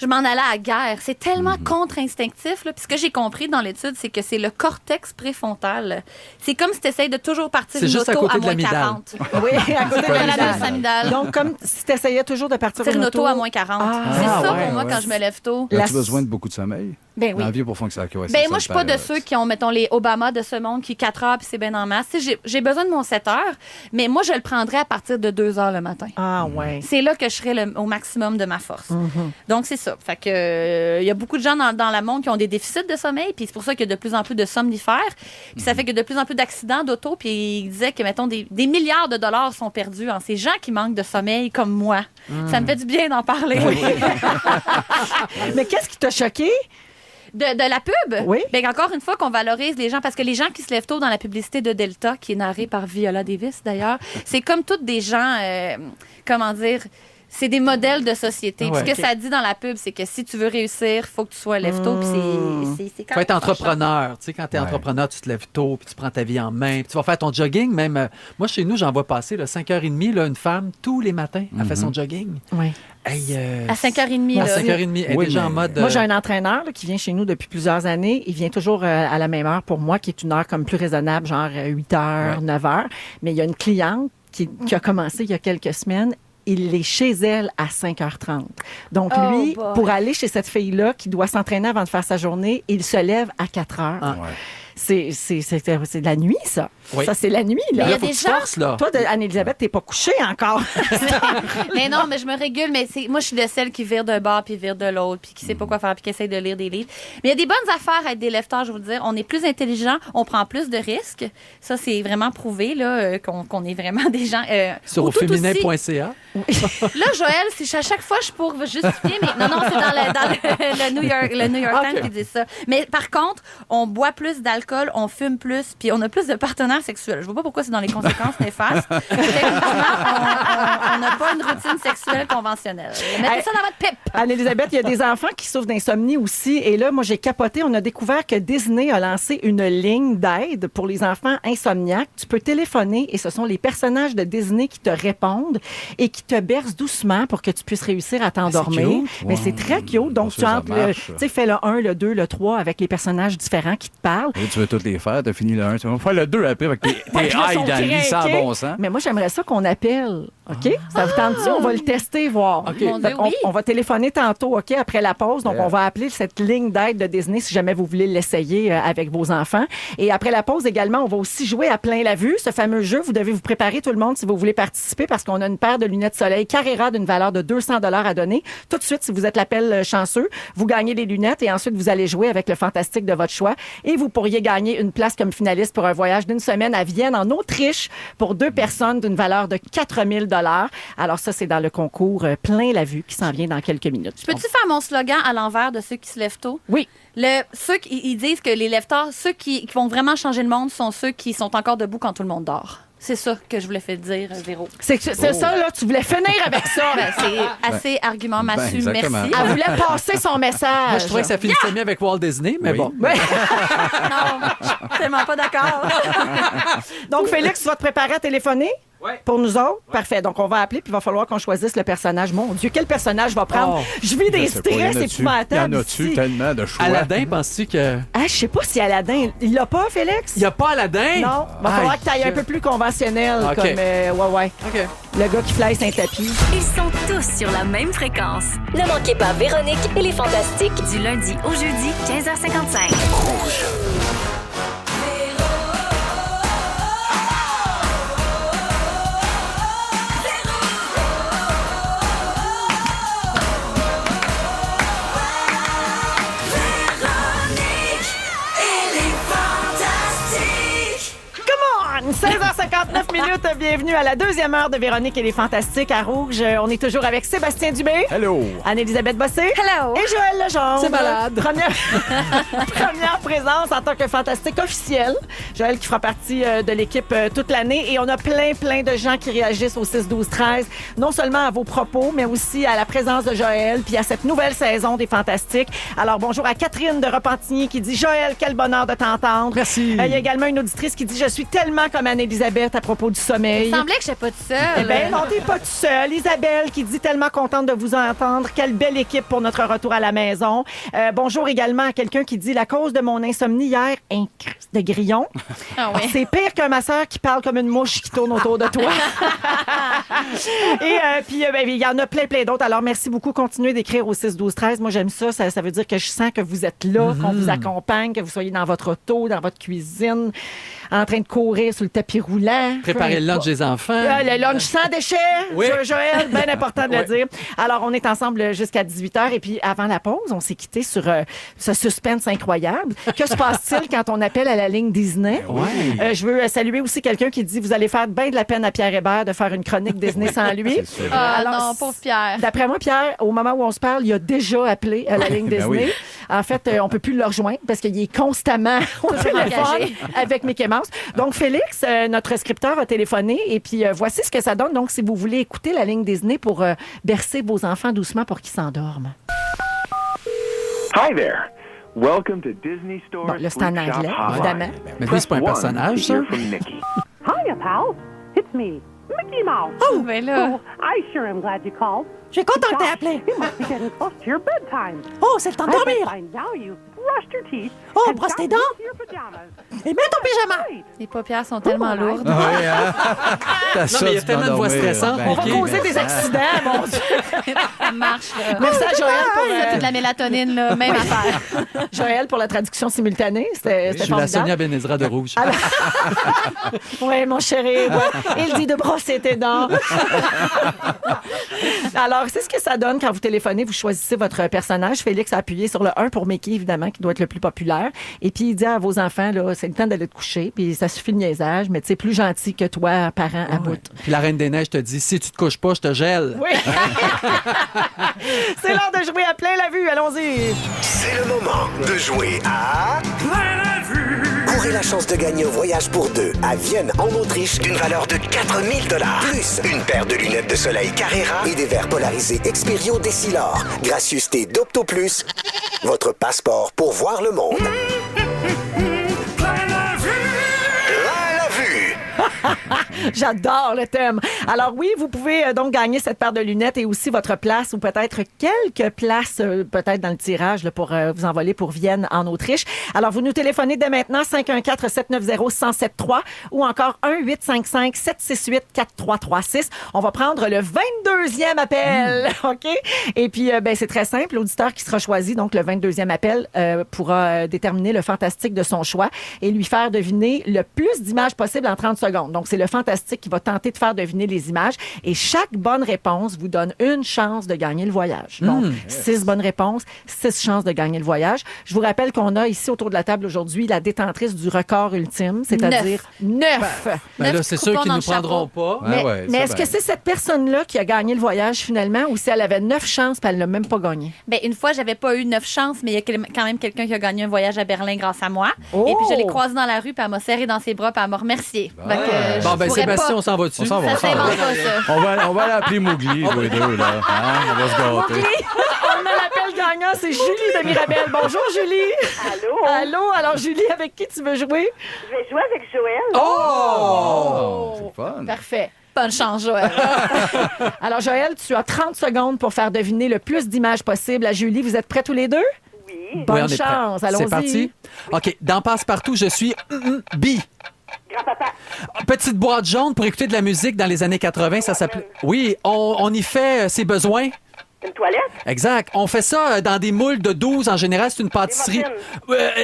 je m'en allais à la guerre. C'est tellement contre-instinctif. Là. Puis ce que j'ai compris dans l'étude, c'est que c'est le cortex préfrontal. C'est comme si tu essayes de toujours partir C'est une juste à auto côté à de moins l'amygdale. 40. Oui, à côté de Dans la l'amygdale. noce amygdale. Donc, comme si tu essayais toujours de partir C'est une une auto à moins 40. c'est ça ouais, pour moi ouais. quand je me lève tôt. La- As-tu besoin de beaucoup de sommeil? Ben oui. Dans la vie pour fonctionner. Ouais, c'est Ben ça, moi, le je suis pas de paradoxe. ceux qui ont, mettons, les Obama de ce monde qui 4 heures puis c'est bien en masse. Tu sais, j'ai besoin de mon 7 heures, mais moi, je le prendrais à partir de 2 heures le matin. Ah, ouais. C'est là que je serais au maximum de ma force. Donc, c'est ça. Fait que, il y a beaucoup de gens dans le monde qui ont des déficits de sommeil, puis c'est pour ça qu'il y a de plus en plus de somnifères. Puis ça fait que de plus en plus d'accidents d'auto, puis ils disaient que, mettons, des milliards de dollars sont perdus en ces gens qui manquent de sommeil comme moi. Ça me fait du bien d'en parler. Mais qu'est-ce qui t'a choqué? De la pub? Oui. Bien, encore une fois, qu'on valorise les gens, parce que les gens qui se lèvent tôt dans la publicité de Delta, qui est narrée par Viola Davis, d'ailleurs, c'est comme toutes des gens, comment dire, c'est des modèles de société. Puis Ouais. ce que ça dit dans la pub, c'est que si tu veux réussir, il faut que tu sois lève-tôt. Puis c'est quand Faut être même entrepreneur. Tu sais, quand tu es Ouais. entrepreneur, tu te lèves tôt, puis tu prends ta vie en main, puis tu vas faire ton jogging. Même, moi, chez nous, j'en vois passer, là, 5h30, là, une femme, tous les matins, elle fait son jogging. Oui. Hey, À 5h30, à là. 5h30, elle est Oui, déjà en mais- mode... Moi, j'ai un entraîneur là, qui vient chez nous depuis plusieurs années. Il vient toujours à la même heure pour moi, qui est une heure comme plus raisonnable, genre 8 heures, Ouais. 9 heures. Mais il y a une cliente qui a commencé il y a quelques semaines. il est chez elle à 5h30. Donc, Oh lui, boy. pour aller chez cette fille-là qui doit s'entraîner avant de faire sa journée, il se lève à 4h. Ah. Ouais. C'est de la nuit, ça. Oui. Ça, c'est la nuit, là. Mais il y a Faut des que tu gens- forces, là. Toi, Anne-Élisabeth, t'es pas couchée encore. Mais non, mais je me régule. Mais moi, je suis de celle qui vire d'un bord puis vire de l'autre puis qui sait pas quoi faire puis qui essaie de lire des livres. Mais il y a des bonnes affaires à être des lève-tard, je vous dire. On est plus intelligent, on prend plus de risques. Ça, c'est vraiment prouvé là qu'on est vraiment des gens. Sur ou tout aussi- auféminin.ca. Là, Joël, c'est à chaque fois je pour justifier, mais non, c'est dans le New York Ok. Times qui dit ça. Mais par contre, on boit plus d'alcool, on fume plus, puis on a plus de partenaires sexuels. Je vois pas pourquoi c'est dans les conséquences néfastes. Techniquement, on n'a pas une routine sexuelle conventionnelle. Mettez ça dans votre pipe. Anne-Élisabeth, il y a des enfants qui souffrent d'insomnie aussi. Et là, moi, j'ai capoté. On a découvert que Disney a lancé une ligne d'aide pour les enfants insomniaques. Tu peux téléphoner et ce sont les personnages de Disney qui te répondent et qui te bercent doucement pour que tu puisses réussir à t'endormir. cute. Mais c'est très cute. Donc, Ça, tu ça entres marche. tu sais, fais le 1, le 2, le 3 avec les personnages différents qui te parlent. Et tu veux toutes les faire, t'as fini le 1, tu vas faire le 2 après avec tes Puis là, ils high sont dans le lit sans craqués. bon sens. Mais moi, j'aimerais ça qu'on appelle. OK? Ça vous tente-tu? On va le tester, voir. OK. Mon Dieu, Fait qu'on- oui. on va téléphoner tantôt, OK, après la pause. Donc, Yeah. on va appeler cette ligne d'aide de Disney si jamais vous voulez l'essayer avec vos enfants. Et après la pause également, on va aussi jouer à plein la vue, ce fameux jeu. Vous devez vous préparer, tout le monde, si vous voulez participer, parce qu'on a une paire de lunettes soleil Carrera d'une valeur de 200 $ à donner. Tout de suite, si vous êtes l'appel chanceux, vous gagnez les lunettes et ensuite, vous allez jouer avec le fantastique de votre choix. Et vous pourriez gagner une place comme finaliste pour un voyage d'une semaine à Vienne, en Autriche, pour 2 personnes d'une valeur de 4000 $. Alors ça, c'est dans le concours Plein la vue qui s'en vient dans quelques minutes. Peux-tu faire mon slogan à l'envers de ceux qui se lèvent tôt? Oui. Ceux qui ils disent que les lève-tard, ceux qui vont vraiment changer le monde sont ceux qui sont encore debout quand tout le monde dort. C'est ça que je voulais faire dire, Véro. C'est ça, là, tu voulais finir avec ça. Ben, c'est assez argument massu, exactement. merci. Elle voulait passer son message. Moi, je trouvais que ça finissait mieux avec Walt Disney, mais Oui. bon. Ouais. Non, je suis tellement pas d'accord. Donc, Félix, tu vas te préparer à téléphoner? Oui. Pour nous autres? Parfait. Donc, on va appeler, puis il va falloir qu'on choisisse le personnage. Mon Dieu, quel personnage va prendre? Oh. Je vis des Je sais pas, y en stress a-tu? épouvantables. Y en a-tu ici. tellement de choix? Aladdin, penses-tu que. Ah, je sais pas si Aladdin, il l'a pas, Félix? Il n'y a pas Aladdin? Non, va falloir Aïe. que tu ailles un peu plus conventionnel, OK. comme, ouais. OK. Le gars qui fly un tapis. Ils sont tous sur la même fréquence. Ne manquez pas Véronique et les Fantastiques. Du lundi au jeudi, 15h55. Come on! 16h59 minutes, bienvenue à la deuxième heure de Véronique et les Fantastiques à Rouge. On est toujours avec Sébastien Dubé. Hello! Anne-Élisabeth Bossé. Hello. Et Joël Legendre. C'est malade. Première présence en tant que fantastique officiel. Joël qui fera partie de l'équipe toute l'année. Et on a plein de gens qui réagissent au 6-12-13. Non seulement à vos propos, mais aussi à la présence de Joël, puis à cette nouvelle saison des Fantastiques. Alors, bonjour à Catherine de Repentigny qui dit « Joël, quel bonheur de t'entendre. » Merci. Il y a également une auditrice qui dit « Je suis tellement comme Anne-Élisabeth à propos du sommeil. » Il semblait que j'étais pas toute Eh seule. bien, non, t'es pas tout seul. Isabelle qui dit tellement contente de vous entendre. Quelle belle équipe pour notre retour à la maison. Bonjour également à quelqu'un qui dit la cause de mon insomnie hier, un Christ de grillon. Ah oui. C'est pire qu'un masseur qui parle comme une mouche qui tourne autour de toi. Et puis, il y en a plein d'autres. Alors, merci beaucoup. Continuez d'écrire au 6-12-13. Moi, j'aime ça. Ça veut dire que je sens que vous êtes là, qu'on vous accompagne, que vous soyez dans votre auto, dans votre cuisine, en train de courir sur le tapis roulant. Préparer le lunch des enfants. Le lunch sans déchets, Oui. Joël, bien important de le Oui. dire. Alors, on est ensemble jusqu'à 18h et puis avant la pause, on s'est quitté sur ce suspense incroyable. Que se passe-t-il quand on appelle à la ligne Disney? Ouais. Je veux saluer aussi quelqu'un qui dit « Vous allez faire bien de la peine à Pierre Hébert de faire une chronique Disney sans lui. » Ah Alors, non, pauvre Pierre. D'après moi, Pierre, au moment où on se parle, il a déjà appelé à la ligne Ben Disney. oui. En fait, on peut plus le rejoindre parce qu'il est constamment au téléphone engagé. avec Mickey Mouse. Donc, Félix, notre scripteur, a téléphoné et puis voici ce que ça donne. Donc, si vous voulez écouter la ligne Disney pour bercer vos enfants doucement pour qu'ils s'endorment. Hi there. Welcome to Disney Store's Bon, là, c'est en Boot Shop anglais, Hotline. évidemment. Mais lui, c'est pas un Press personnage, 1 to ça. hear from Mickey. Hiya, pal. It's me, Mickey Mouse. Ben là. I sure am glad you called. Je suis content que t'aies appelé. You must be getting close to your bedtime. Oh, c'est le temps de dormir. By now you've brushed your teeth. Oh, and brosse tes gotten dents. into your pajamas. Et mets ton pyjama. Les paupières sont tellement lourdes. Oui, hein? T'as Non, ça, mais il y a tu tellement vas de voix dormir. stressantes. On va OK, causer mais- des accidents, mon Dieu. Ça marche, là. Merci à Joël pour, C'est de la mélatonine, là. Même affaire. Joël pour la traduction simultanée. C'était Je suis la Sonia formidable. Benezra de Rouge. Oui, mon chéri. Ouais. Il dit de brosser tes dents. Alors, c'est ce que ça donne quand vous téléphonez. Vous choisissez votre personnage. Félix a appuyé sur le 1 pour Mickey, évidemment, qui doit être le plus populaire. Et puis, il dit à vos enfants, là, c'est le temps d'aller te coucher. Puis, ça suffit le niaisage, mais tu sais, plus gentil que toi, parent à bout. Puis la Reine des Neiges te dit, si tu te couches pas, je te gèle. Oui. C'est l'heure de jouer à plein la vue. Allons-y. C'est le moment de jouer à Plein la vue. Courez la chance de gagner un voyage pour deux à Vienne, en Autriche, d'une valeur de 4000 $. Plus une paire de lunettes de soleil Carrera et des verres polarisés Experio Decilor. Gracieuseté d'Opto Plus. Votre passeport pour voir le monde. Plein la vue. J'adore le thème. Alors oui, vous pouvez donc gagner cette paire de lunettes et aussi votre place ou peut-être quelques places peut-être dans le tirage là, pour vous envoler pour Vienne en Autriche. Alors vous nous téléphonez dès maintenant 514-790-1073 ou encore 1-855-768-4336. On va prendre le 22e appel, OK? Et puis c'est très simple, l'auditeur qui sera choisi donc le 22e appel pourra déterminer le fantastique de son choix et lui faire deviner le plus d'images possible en 30 secondes. Donc c'est le fantastique qui va tenter de faire deviner les images et chaque bonne réponse vous donne une chance de gagner le voyage. Donc, 6 bonnes réponses, 6 chances de gagner le voyage. Je vous rappelle qu'on a ici autour de la table aujourd'hui la détentrice du record ultime, c'est-à-dire 9. Ben là, c'est sûr qu'ils ne nous prendront pas. Mais est-ce que c'est cette personne-là qui a gagné le voyage finalement ou si elle avait 9 chances puis elle l'a même pas gagné? Ben, une fois, j'avais pas eu 9 chances, mais il y a quand même quelqu'un qui a gagné un voyage à Berlin grâce à moi. Oh! Et puis, je l'ai croisée dans la rue, puis elle m'a serré dans ses bras, puis elle m'a remercié. Fait que, Bon, je ben pourrais Sébastien, pas- on s'en va dessus. On s'en va. Ça on s'en s'invente va. pas, ça. On va l'appeler Mowgli, tous les deux, là. Hein? On va se gâter. On a l'appel gagnant, c'est Julie de Mirabel. Bonjour Julie. Allô? Allô, alors Julie, avec qui tu veux jouer? Je vais jouer avec Joël. Oh! C'est le fun. Parfait. Bonne chance, Joël. Alors Joël, tu as 30 secondes pour faire deviner le plus d'images possible à Julie. Vous êtes prêts tous les deux? Oui. Bonne Oui, on est prêts. chance, allons-y. C'est parti. OK, dans Passe-Partout, je suis Bi. Grand-papa. Petite boîte jaune pour écouter de la musique dans les années 80, ça s'appelait... Oui, on y fait ses besoins. Une toilette. Exact. On fait ça dans des moules de 12. En général, c'est une pâtisserie.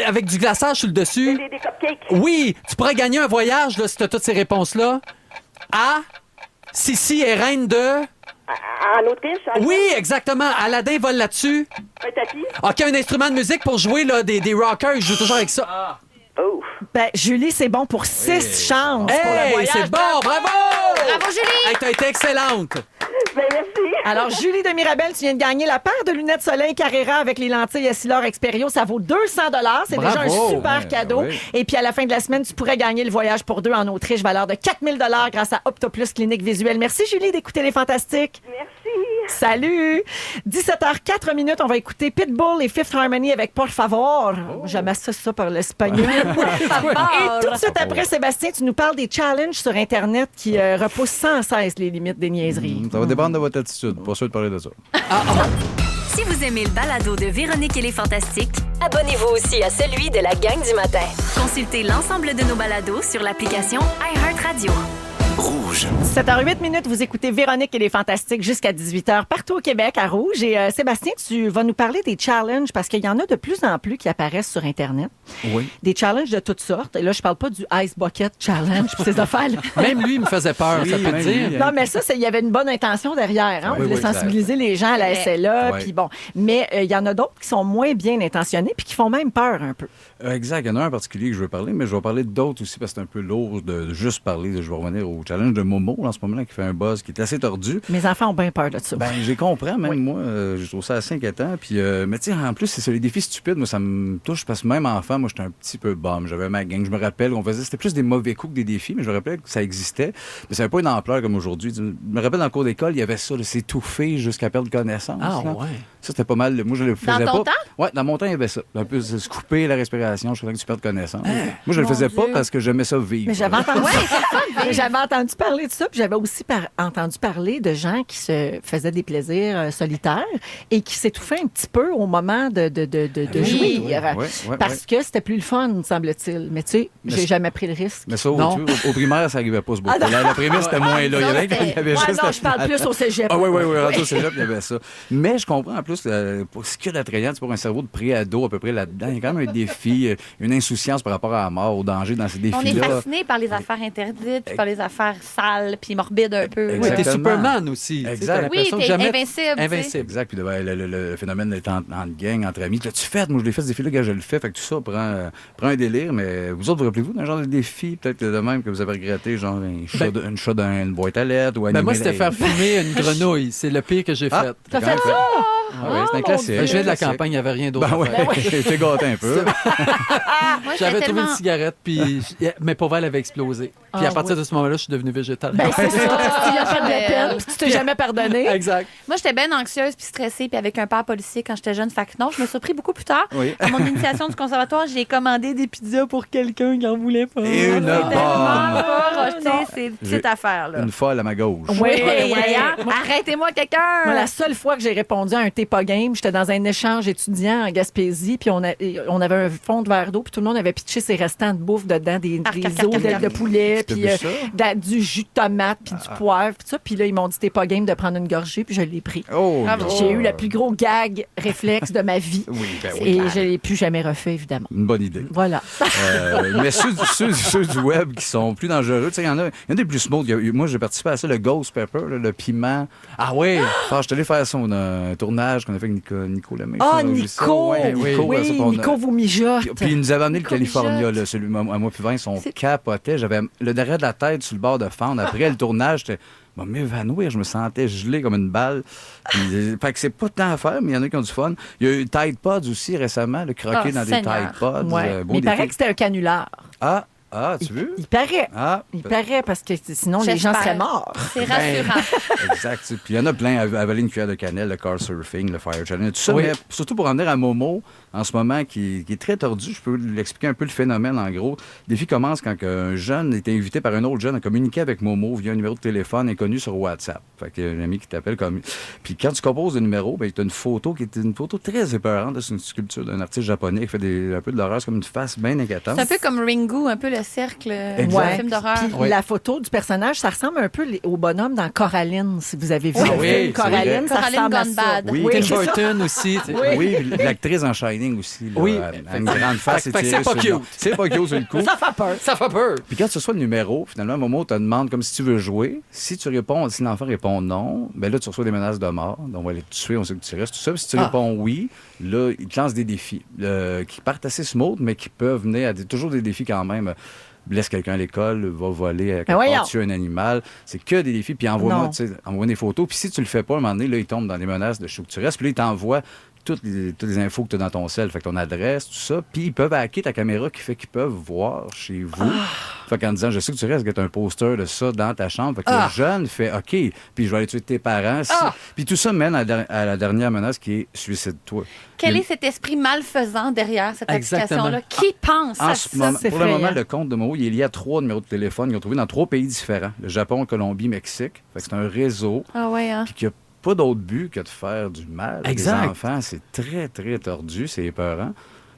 Avec du glaçage sur le dessus. Des cupcakes. Oui, tu pourrais gagner un voyage là, si tu as toutes ces réponses-là. A. Sissi est reine de... En Autriche. Oui, exactement. Aladdin vole là-dessus. Un tapis. OK, un instrument de musique pour jouer là, des rockers. Je joue toujours avec ça. Oh. Ben, Julie, c'est bon pour 6 chances pour le Hey, voyage. c'est bon, bravo! Bravo, Julie! Hey, t'as été excellente. Ben, merci. Alors, Julie de Mirabel, tu viens de gagner la paire de lunettes soleil Carrera avec les lentilles Essilor Experio. Ça vaut 200 $. C'est déjà un Bravo. super Ouais, cadeau. oui. Et puis, à la fin de la semaine, tu pourrais gagner le voyage pour deux en Autriche, valeur de 4000 $ grâce à Optoplus Clinique Visuelle. Merci, Julie, d'écouter Les Fantastiques. Merci. Salut! 17h04 minutes, on va écouter Pitbull et Fifth Harmony avec Por Favor. J'amasse ça par l'espagnol. Et tout de suite après, Sébastien, tu nous parles des challenges sur Internet qui repoussent sans cesse les limites des niaiseries. Ça va dépendre de votre attitude. Pas sûr de parler de ça. Si vous aimez le balado de Véronique et les Fantastiques, Abonnez-vous aussi à celui de la gang du matin. consultez l'ensemble de nos balados sur l'application iHeartRadio. Rouge. 7h08 minutes, vous écoutez Véronique et les Fantastiques jusqu'à 18h partout au Québec à Rouge. Et Sébastien, tu vas nous parler des challenges parce qu'il y en a de plus en plus qui apparaissent sur Internet. Oui. Des challenges de toutes sortes. Et là, je parle pas du Ice Bucket Challenge puis ces affaires-là. Même lui, il me faisait peur, Oui, ça peut te même dire. lui, Non, mais ça, il y avait une bonne intention derrière. Hein? On Oui, voulait oui, sensibiliser les gens à la SLA. Ouais. Puis bon. Mais il y en a d'autres qui sont moins bien intentionnés puis qui font même peur un peu. Exact. Il y en a un en particulier que je veux parler, mais je vais parler d'autres aussi parce que c'est un peu lourd de juste parler. Je vais revenir au challenge de Momo en ce moment-là qui fait un buzz qui est assez tordu. Mes enfants ont bien peur de ça. Ben, j'ai compris, même moi, je trouve ça assez inquiétant. Puis, mais tu sais, en plus, c'est ça, les défis stupides, moi, ça me touche parce que même enfant, moi, j'étais un petit peu bum. J'avais ma gang, je me rappelle, c'était plus des mauvais coups que des défis, mais je me rappelle que ça existait. Mais ça n'avait pas une ampleur comme aujourd'hui. Je me rappelle dans le cours d'école, il y avait ça, s'étouffer jusqu'à perdre connaissance. Ah, là. ouais. Ça, c'était pas mal. Moi, je le faisais Dans ton pas. temps? Ouais, dans mon temps, il y avait ça. Un peu se couper la respiration, je voulais que tu perdes connaissance. Moi, je le faisais pas parce que j'aimais ça vivre. Mais j'avais entendu, j'avais entendu entendu parler de ça, puis j'avais aussi entendu parler de gens qui se faisaient des plaisirs solitaires et qui s'étouffaient un petit peu au moment de jouir. Parce que c'était plus le fun, semble-t-il. Mais tu sais, j'ai jamais pris le risque. Mais ça, au primaire, ça n'arrivait pas ce beaucoup. La prémisse, c'était moins là. Il y avait juste non, je parle plus au cégep. Ah oui, au cégep, il y avait ça. Mais je comprends en plus, pour ce qui est d'attrayant, pour un cerveau de pré-ado à peu près là-dedans, il y a quand même un défi, une insouciance par rapport à la mort, au danger dans ces défis-là. On est fasciné par les affaires interdites, puis par les affaires sales, puis morbides un peu. Oui, t'es Superman aussi. Exact. Oui, t'es invincible. Exact. Puis le phénomène d'être en gang, entre amis. L'as-tu fait? Moi, je l'ai fait, ce défi-là, je le fais. Fait que tout ça prend un délire. Mais vous autres, vous rappelez-vous d'un genre de défi, peut-être de même que vous avez regretté, genre une chat dans une boîte à lettres ou animer... moi, c'était faire fumer une grenouille. C'est le pire que j'ai fait. T'as fait ça? Ah oui, c'est un classique. Je viens de la campagne, il n'y avait rien d'autre. J'ai gâté un peu. J'avais trouvé une cigarette, mais pour elle avait explosé. Puis à partir de ce moment-là, je suis devenu végétalien. C'est ça. Tu n'as pas de peine, puis tu t'es jamais pardonné. Exact. Moi, j'étais bien anxieuse puis stressée, puis avec un père policier quand j'étais jeune. Fait que non, je me suis surpris beaucoup plus tard. Oui. À mon initiation du conservatoire, j'ai commandé des pizzas pour quelqu'un qui en voulait pas. Et une bonne. C'est une petite affaire, là. Une folle à ma gauche. Oui. Arrêtez-moi quelqu'un! Moi, la seule fois que j'ai répondu à un T'es pas game, j'étais dans un échange étudiant en Gaspésie, puis on avait un fond de verre d'eau, puis tout le monde avait pitché ses restants de bouffe dedans, des os de poulet, puis du jus de tomate, puis du poivre, puis ça. Puis là, ils m'ont dit T'es pas game de prendre une gorgée, puis je l'ai pris. J'ai eu le plus gros gag réflexe de ma vie. Et je l'ai plus jamais refait, évidemment. Une bonne idée. Voilà. Mais ceux du web qui sont plus dangereux, il y en a des plus smooth. Moi, j'ai participé à ça, le Ghost Pepper, le piment. Ah oui? Je suis allé faire un tournage qu'on a fait avec Nico Lemay. Nico! Nico vous mijote. Puis il nous avait amené le California, celui à moi puis Vince, on capotait. J'avais le derrière de la tête sur le bord de fendre. Après le tournage, j'étais m'évanouir, je me sentais gelé comme une balle. Fait que c'est pas tant à faire, mais il y en a qui ont du fun. Il y a eu Tide Pods aussi récemment, le croquer dans des Tide Pods. Mais il paraît que c'était un canular. Tu veux? Il paraît. Il paraît parce que sinon, les gens seraient morts. C'est rassurant. Exact. Puis il y en a plein à avaler une cuillère de cannelle, le car surfing, le fire challenge, tout ça. Mais surtout pour en venir à Momo, en ce moment, qui est très tordu, je peux l'expliquer un peu le phénomène en gros. Le défi commence quand un jeune est invité par un autre jeune à communiquer avec Momo via un numéro de téléphone inconnu sur WhatsApp. Fait qu'il y a un ami qui t'appelle comme. Puis quand tu composes le numéro, tu as une photo qui est une photo très épeurante. C'est une sculpture d'un artiste japonais qui fait un peu de l'horreur. C'est comme une face bien inquiétante. C'est un peu comme Ringu, un peu le cercle, un film d'horreur. Puis la photo du personnage, ça ressemble un peu au bonhomme dans Coraline, si vous avez vu le film Coraline, ça ressemble à ça. Tim Burton aussi. Oui, l'actrice en Shining aussi. Une grande face. C'est pas cute. C'est pas cute sur le coup. Ça fait peur. Puis quand tu reçois le numéro, finalement, Momo te demande comme si tu veux jouer. Si l'enfant répond non, ben là, tu reçois des menaces de mort. Donc, on va aller te tuer, on sait que tu restes, tout ça. Puis si tu réponds oui, là, il te lance des défis qui partent assez smooth, mais qui peuvent mener à toujours des défis quand même. Blesse quelqu'un à l'école, va voler, tuer un animal. C'est que des défis. Puis envoie des photos. Puis si tu le fais pas, à un moment donné, là, il tombe dans des menaces de où tu restes. Puis là, il t'envoie toutes les infos que tu as dans ton cell, fait que ton adresse, tout ça. Puis ils peuvent hacker ta caméra qui fait qu'ils peuvent voir chez vous. Fait qu'en disant, je sais que tu restes, que tu as un poster de ça dans ta chambre. Fait que le jeune fait, OK, puis je vais aller tuer tes parents. Puis tout ça mène à la dernière menace qui est suicide-toi. Quel est cet esprit malfaisant derrière cette application-là? Qui pense à ça? Pour le moment, le compte de Momo, il est lié à 3 numéros de téléphone. Ils ont trouvé dans 3 pays différents. Le Japon, Colombie, Mexique. Fait que c'est un réseau. Puis qu'il y a pas d'autre but que de faire du mal à des enfants. C'est très, très tordu, c'est épeurant.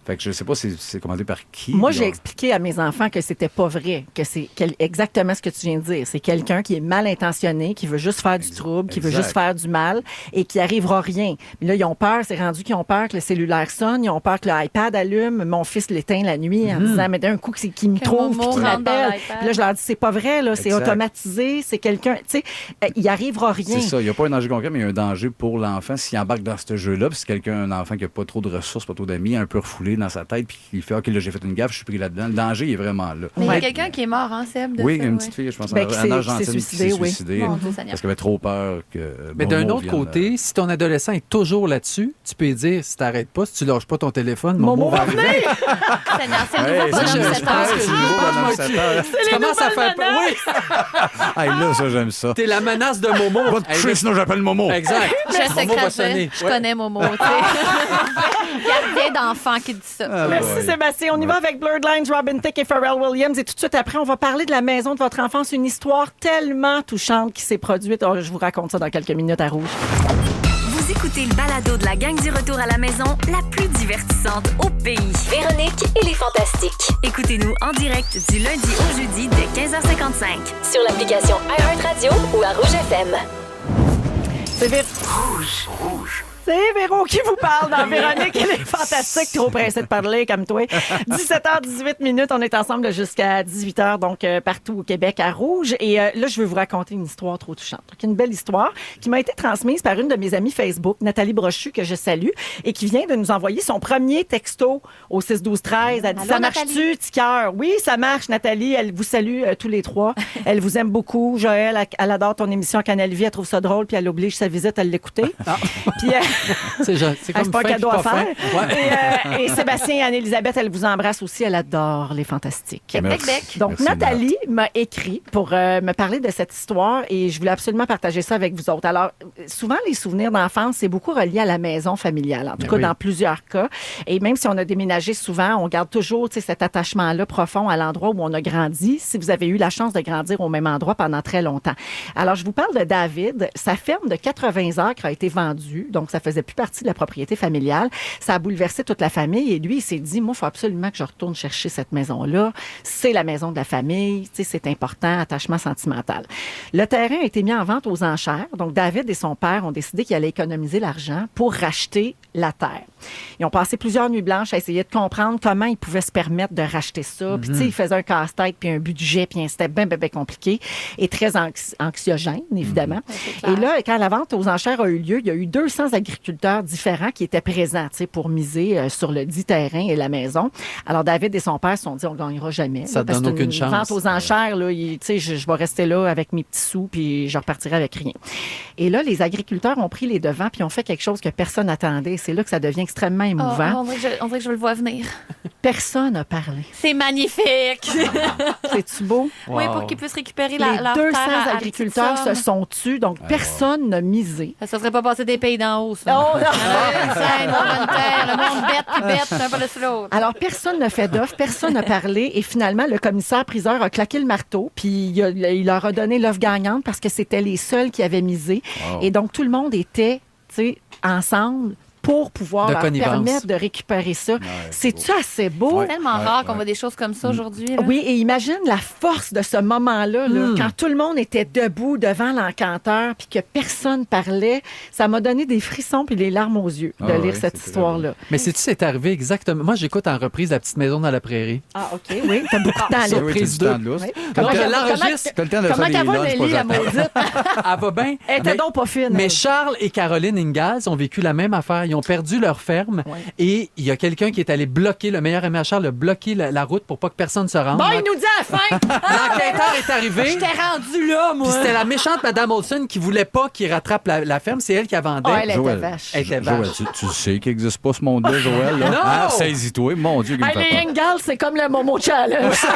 Fait que je sais pas c'est commandé par qui. Moi, j'ai expliqué à mes enfants que c'était pas vrai, que c'est exactement ce que tu viens de dire. C'est quelqu'un qui est mal intentionné, qui veut juste faire du trouble, qui veut juste faire du mal et qui arrivera rien. Mais là, ils ont peur, c'est rendu qu'ils ont peur que le cellulaire sonne, ils ont peur que l'iPad allume, mon fils l'éteint la nuit en disant, mais d'un coup, c'est qu'il me trouve, puis qu'il m'appelle. Puis là, je leur dis, c'est pas vrai, là, c'est automatisé, c'est quelqu'un, tu sais, il arrivera rien. C'est ça, il n'y a pas un danger concret, mais il y a un danger pour l'enfant s'il embarque dans ce jeu-là, puis c'est un enfant qui n'a pas trop de ressources, pas trop d'amis, un peu refoulé dans sa tête, puis il fait OK, là, j'ai fait une gaffe, je suis pris là-dedans. Le danger il est vraiment là. Mais il y a quelqu'un qui est mort, hein, Seb? Oui, une petite fille, je pense, en Argentine, qui s'est suicidée parce qu'elle avait trop peur que. Mais d'un autre côté, si ton adolescent est toujours là-dessus, tu peux lui dire si tu n'arrêtes pas, si tu ne lâches pas ton téléphone, Momo va arriver. C'est le nouveau bonhomme 7 heures. Tu commences à faire peur. Oui! Là, ça, j'aime ça. T'es la menace de Momo. Pas de tuer, sinon j'appelle Momo. Exact. Je connais Momo, tu sais. Gardien d'enfant qui dit dit ça. Merci Sébastien. On y va avec Blurred Lines, Robin Thicke et Pharrell Williams. Et tout de suite après, on va parler de la maison de votre enfance. Une histoire tellement touchante qui s'est produite. Oh, je vous raconte ça dans quelques minutes à Rouge. Vous écoutez le balado de la gang du retour à la maison, la plus divertissante au pays. Véronique et les Fantastiques. Écoutez-nous en direct du lundi au jeudi dès 15h55. Sur l'application iHeartRadio ou à Rouge FM. C'est C'est Véro qui vous parle dans Véronique. Elle est fantastique. Trop pressée de parler comme toi. 17h18. On est ensemble jusqu'à 18h, donc partout au Québec à Rouge. Et là, je veux vous raconter une histoire trop touchante. Une belle histoire qui m'a été transmise par une de mes amies Facebook, Nathalie Brochu, que je salue, et qui vient de nous envoyer son premier texto au 6-12-13. Elle dit, Allô, ça marche-tu, petit cœur? Oui, ça marche, Nathalie. Elle vous salue tous les trois. Elle vous aime beaucoup. Joël, elle adore ton émission à Canal Vie. Elle trouve ça drôle, puis elle oblige sa visite à l'écouter. Puis c'est comme pas un cadeau à faire. Ouais. Et Sébastien et Anne-Élisabeth, elle vous embrasse aussi. Elle adore les Fantastiques. Bec. Donc, Merci, Nathalie m'a écrit pour me parler de cette histoire et je voulais absolument partager ça avec vous autres. Alors, souvent, les souvenirs d'enfance, c'est beaucoup relié à la maison familiale, en tout cas oui. dans plusieurs cas. Et même si on a déménagé souvent, on garde toujours cet attachement-là profond à l'endroit où on a grandi, si vous avez eu la chance de grandir au même endroit pendant très longtemps. Alors, je vous parle de David. Sa ferme de 80 acres a été vendue, donc ça faisait plus partie de la propriété familiale. Ça a bouleversé toute la famille et lui, il s'est dit, moi, il faut absolument que je retourne chercher cette maison-là. C'est la maison de la famille, c'est important, attachement sentimental. Le terrain a été mis en vente aux enchères. Donc, David et son père ont décidé qu'ils allaient économiser l'argent pour racheter la terre. Ils ont passé plusieurs nuits blanches à essayer de comprendre comment ils pouvaient se permettre de racheter ça. Puis, tu sais, ils faisaient un casse-tête, puis un budget, puis c'était bien compliqué et très anxiogène, évidemment. Et là, quand la vente aux enchères a eu lieu, il y a eu 200 agriculteurs différents qui étaient présents, tu sais, pour miser sur le dit terrain et la maison. Alors, David et son père se sont dit, on ne gagnera jamais. Ça ne donne aucune chance. Vente aux enchères, là, tu sais, je vais rester là avec mes petits sous, puis je repartirai avec rien. Et là, les agriculteurs ont pris les devants, puis ont fait quelque chose que personne n'attendait. C'est là que ça devient extrêmement émouvant. On dirait que je le vois venir. Personne n'a parlé. C'est magnifique. C'est-tu beau? Oui, pour qu'ils puissent récupérer Les leur 200 terre à agriculteurs petite se somme. sont tus, donc personne n'a misé. Ça ne serait pas passé des pays d'en haut, ça. Oh, non. Une scène, on va une terre, le monde bête puis bête, c'est un peu le slow. Alors, personne n'a fait d'offre, personne n'a parlé. Et finalement, le commissaire-priseur a claqué le marteau, puis il leur a donné l'offre gagnante parce que c'était les seuls qui avaient misé. Wow. Et donc, tout le monde était, tu sais, ensemble pour pouvoir De leur connivence. permettre de récupérer ça. Ouais, C'est-tu assez beau? C'est tellement rare qu'on voit des choses comme ça aujourd'hui. là. Oui, et imagine la force de ce moment-là, là, quand tout le monde était debout devant l'encanteur puis que personne parlait. Ça m'a donné des frissons puis des larmes aux yeux de Ah lire oui, cette c'est histoire-là. Mais sais-tu, c'est arrivé exactement. Moi, j'écoute en reprise La petite maison dans la prairie. Ah, OK, oui, t'as beaucoup de temps, là. Oui, Surprise t'as du temps 2. de lousse. Oui. Donc, Comment- elle l'enregistre. T'as le temps de Comment faire qu'elle des va, lunchs, Nelly, la pas j'attends. maudite? Elle va bien. Elle était donc pas fine. Mais elle. Charles et Caroline Ingalls ont vécu la même affaire. Ils ont perdu leur ferme et il y a quelqu'un qui est allé bloquer, le meilleur ami à Charles, a bloqué la route pour pas que personne se rende. Bon, il nous dit à la fin! L'enquêteur est arrivé. J'étais rendue là, moi. Puis c'était la méchante Madame Olson qui voulait pas qu'il rattrape la ferme. C'est elle qui la vendait. Oh, elle était Joël, vache. Elle était Joël, vache. tu sais qu'il n'existe pas ce monde-là, Joël. Là. Non! Ah, saisis-toi. Mon Dieu, qu'il me Hey, fait les peur. Ingalls, c'est comme le Momo Challenge. Ça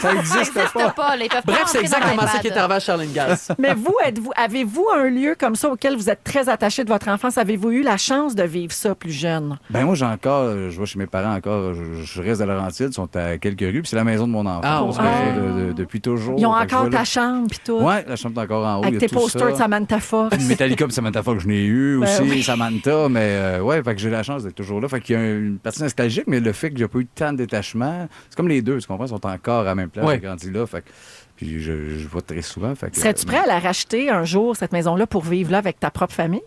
Ça n'existe n'existe pas. pas. Là, ils peuvent pas Bref, c'est rentrer dans exactement ça l'iPad. qui est arrivé à Charles Ingalls. Mais vous, avez-vous un lieu comme ça auquel vous êtes très attaché de votre enfance? Avez-vous eu la chance de vivre ça plus jeune? Ben moi, j'ai encore, je vais chez mes parents encore, je reste à Laurentides, ils sont à quelques rues, puis c'est la maison de mon enfant. Ah, parce que ouais. j'ai depuis toujours. Ils ont Fait que je encore vais là. ta chambre puis tout? Ouais, la chambre est encore en haut. il Avec y a tes tout posters de ça. Samantha Fox. Metallica et Samantha Fox, je n'ai eu Ben aussi, oui. Samantha, mais ouais, fait que j'ai la chance d'être toujours là. Fait qu'il y a une partie nostalgique, mais le fait que j'ai pas eu tant de détachement, c'est comme les deux, tu comprends, ils sont encore à la même place, Ouais. j'ai grandi là, fait que, puis je vois très souvent. Fait que, Serais-tu prêt à la racheter un jour, cette maison-là, pour vivre là avec ta propre famille?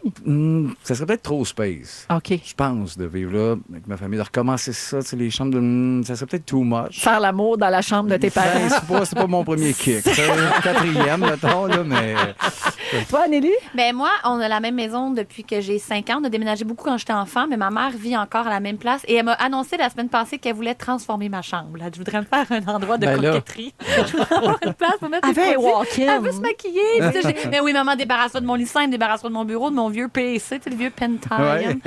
Ça serait peut-être trop space. OK. Je pense, de vivre là avec ma famille, de recommencer ça, tu sais, les chambres de... ça serait peut-être too much. Faire l'amour dans la chambre de tes parents. Ben, c'est pas mon premier kick. C'est le quatrième, mettons, là, mais... Toi, Nelly? Ben moi, on a la même maison depuis que j'ai 5 ans. On a déménagé beaucoup quand j'étais enfant, mais ma mère vit encore à la même place. Et elle m'a annoncé la semaine passée qu'elle voulait transformer ma chambre. Elle a dit, je voudrais me faire un endroit de Ben là. coquetterie. place pour mettre Avait les un produits. walk-in. Elle veut se maquiller. Puis tu sais, mais oui, maman, débarrasse-toi de mon lit simple, débarrasse-toi de mon bureau, de mon vieux PC, tu sais, le vieux Pentium. Ouais.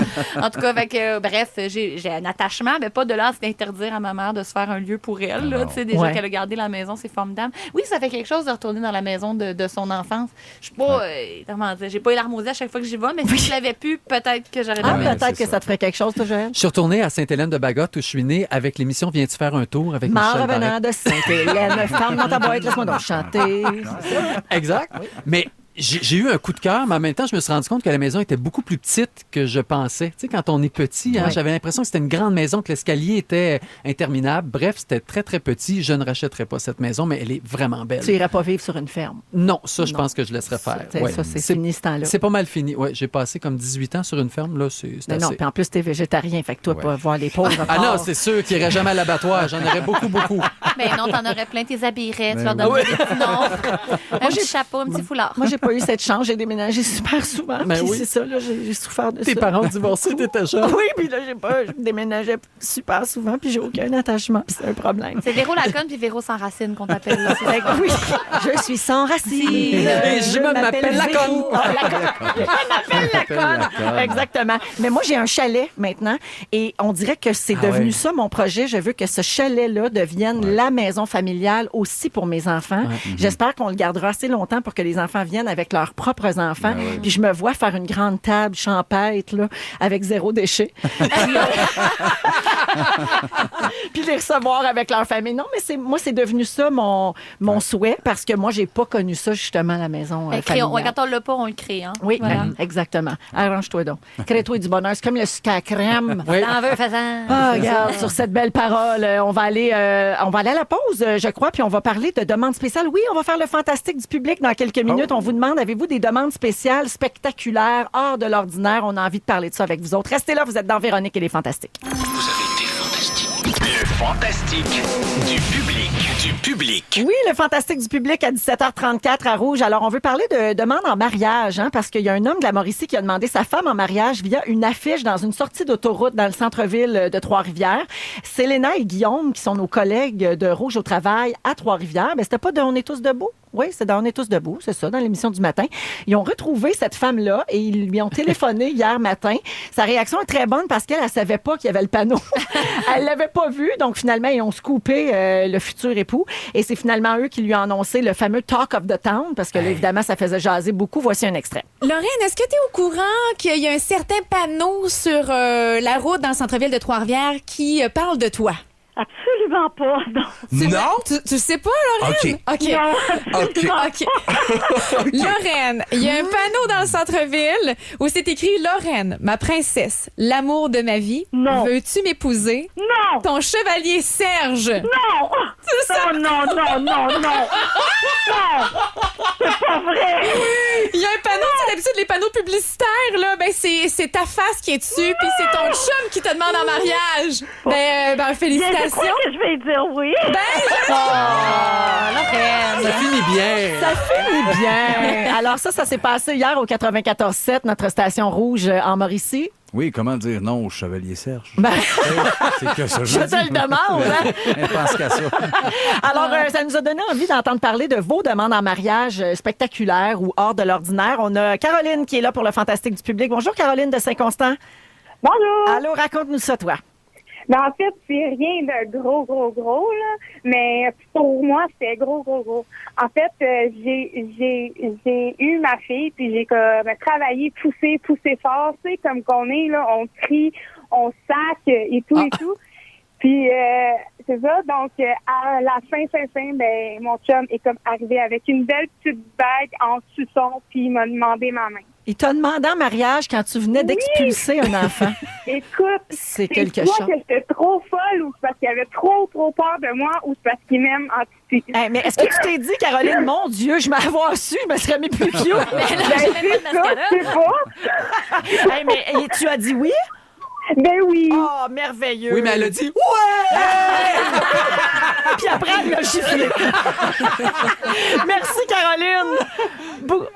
En tout cas, bref, j'ai un attachement, mais pas de là à d'interdire à ma mère de se faire un lieu pour elle. Là, tu sais, déjà qu'elle a gardé la maison, c'est formidable. Oui, ça fait quelque chose de retourner dans la maison de son enfance. Je suis pas, comment dire, j'ai pas eu larmes aux yeux à chaque fois que j'y vais, mais si je l'avais pu, peut-être que j'aurais Peut-être que ça te ferait quelque chose, toi, Joël. Je suis retourné à Sainte-Hélène-de-Bagotte où je suis né avec l'émission Viens-tu faire un tour avec Mort Michel revenant Barrette. de Sainte-Hélène, femme dans ta boîte, laisse-moi donc chanter. Exact. Mais j'ai eu un coup de cœur, mais en même temps, je me suis rendu compte que la maison était beaucoup plus petite que je pensais. Tu sais, quand on est petit, j'avais l'impression que c'était une grande maison, que l'escalier était interminable. Bref, c'était très, très petit. Je ne rachèterais pas cette maison, mais elle est vraiment belle. Tu irais pas vivre sur une ferme? Non, ça, je pense que je laisserais faire. Ça, c'est fini ce temps-là. C'est pas mal fini. Ouais, j'ai passé comme 18 ans sur une ferme. Là, c'est assez. Non, puis en plus, t'es végétarien, fait que toi, pas voir les pauvres. Ah non, c'est sûr qu'il irait jamais à l'abattoir. J'en aurais beaucoup, beaucoup. Mais non, t'en aurais plein, tes habillerais, tu leur donnerais des petits noms. Un petit chapeau, un petit foulard. Moi, j'ai pas eu cette chance. J'ai déménagé super souvent. Ben Puis oui. c'est ça, là, j'ai souffert de ça. Tes parents ont divorcé, t'étais jeune. Oui, puis là, je déménageais super souvent, puis j'ai aucun attachement, puis c'est un problème. C'est Véro Laconne puis Véro sans racine qu'on t'appelle là. Fait que oui, je suis sans racine. Et je m'appelle Laconne. Je m'appelle Laconne. Exactement. Mais moi, j'ai un chalet maintenant et on dirait que c'est devenu ça mon projet. Je veux que ce chalet-là devienne la maison familiale aussi pour mes enfants. J'espère qu'on le gardera assez longtemps pour que les enfants viennent avec leurs propres enfants. Puis je me vois faire une grande table champêtre là, avec zéro déchet. Puis les recevoir avec leur famille. Non, mais moi, c'est devenu ça mon souhait parce que moi, j'ai pas connu ça justement à la maison familiale. Quand on l'a pas, on le crée. Hein? Oui, Voilà. exactement. Arrange-toi donc. Crée-toi du bonheur. C'est comme le sucre à crème. T'en veux, faisant. Ah, regarde, sur cette belle parole, on va aller à la pause, je crois, puis on va parler de demandes spéciales. Oui, on va faire le fantastique du public dans quelques minutes. On vous demande, avez-vous des demandes spéciales, spectaculaires, hors de l'ordinaire? On a envie de parler de ça avec vous autres. Restez là, vous êtes dans Véronique et les Fantastiques. Vous avez été fantastique. Le fantastique du public. Oui, le fantastique du public à 17h34 à Rouge. Alors, on veut parler de demande en mariage, parce qu'il y a un homme de la Mauricie qui a demandé sa femme en mariage via une affiche dans une sortie d'autoroute dans le centre-ville de Trois-Rivières. Séléna et Guillaume, qui sont nos collègues de Rouge au travail à Trois-Rivières, c'était pas de On est tous debout? Oui, c'est dans On est tous debout, c'est ça, dans l'émission du matin. Ils ont retrouvé cette femme-là et ils lui ont téléphoné hier matin. Sa réaction est très bonne parce qu'elle ne savait pas qu'il y avait le panneau. Elle l'avait pas vu, donc finalement, ils ont scoopé le futur époux. Et c'est finalement eux qui lui ont annoncé le fameux Talk of the Town parce que là, évidemment, ça faisait jaser beaucoup. Voici un extrait. Lorraine, est-ce que tu es au courant qu'il y a un certain panneau sur la route dans le centre-ville de Trois-Rivières qui parle de toi? Absolument pas, non. Non? Tu sais pas, Lorraine? OK. Lorraine, il y a un panneau dans le centre-ville où c'est écrit « Lorraine, ma princesse, l'amour de ma vie. Non. Veux-tu m'épouser? Non. Ton chevalier Serge. » Non. C'est ça? Oh, non. Non. C'est pas vrai. Il y a un panneau, tu sais, d'habitude, les panneaux publicitaires, là, ben, c'est ta face qui est dessus, puis c'est ton chum qui te demande en mariage. Ben, félicitations. Je crois que je vais dire oui. Lorraine. Ça finit bien. Ça finit bien. Alors ça s'est passé hier au 94.7, notre station rouge en Mauricie. Oui, comment dire non au chevalier Serge? Ben, C'est que ça, je te le demande. Hein? Elle pense qu'à ça. Alors, ça nous a donné envie d'entendre parler de vos demandes en mariage spectaculaires ou hors de l'ordinaire. On a Caroline qui est là pour le fantastique du public. Bonjour, Caroline de Saint-Constant. Bonjour. Allô, raconte-nous ça, toi. Ben, en fait, c'est rien de gros, là. Mais pour moi, c'est gros. En fait, j'ai eu ma fille, puis j'ai travaillé, poussé fort, tu sais, comme qu'on est, là, on crie, on sac et tout et tout. Puis, c'est ça. Donc, à la fin, ben, mon chum est comme arrivé avec une belle petite bague en suçon, puis il m'a demandé ma main. Il t'a demandé en mariage quand tu venais d'expulser un enfant. Écoute, c'est quelque soit chose. que j'étais trop folle ou c'est parce qu'il avait trop peur de moi ou c'est parce qu'il m'aime en petit. Mais est-ce que tu t'es dit, Caroline, mon Dieu, je m'avoir su, je me serais mis plus cute. Mais là, j'ai même pas de mascara. Je sais pas. Mais tu as dit oui? Ben oui. Oh, merveilleux. Oui, mais elle a dit ouais! Puis après, elle lui a giflé. Merci, Caroline.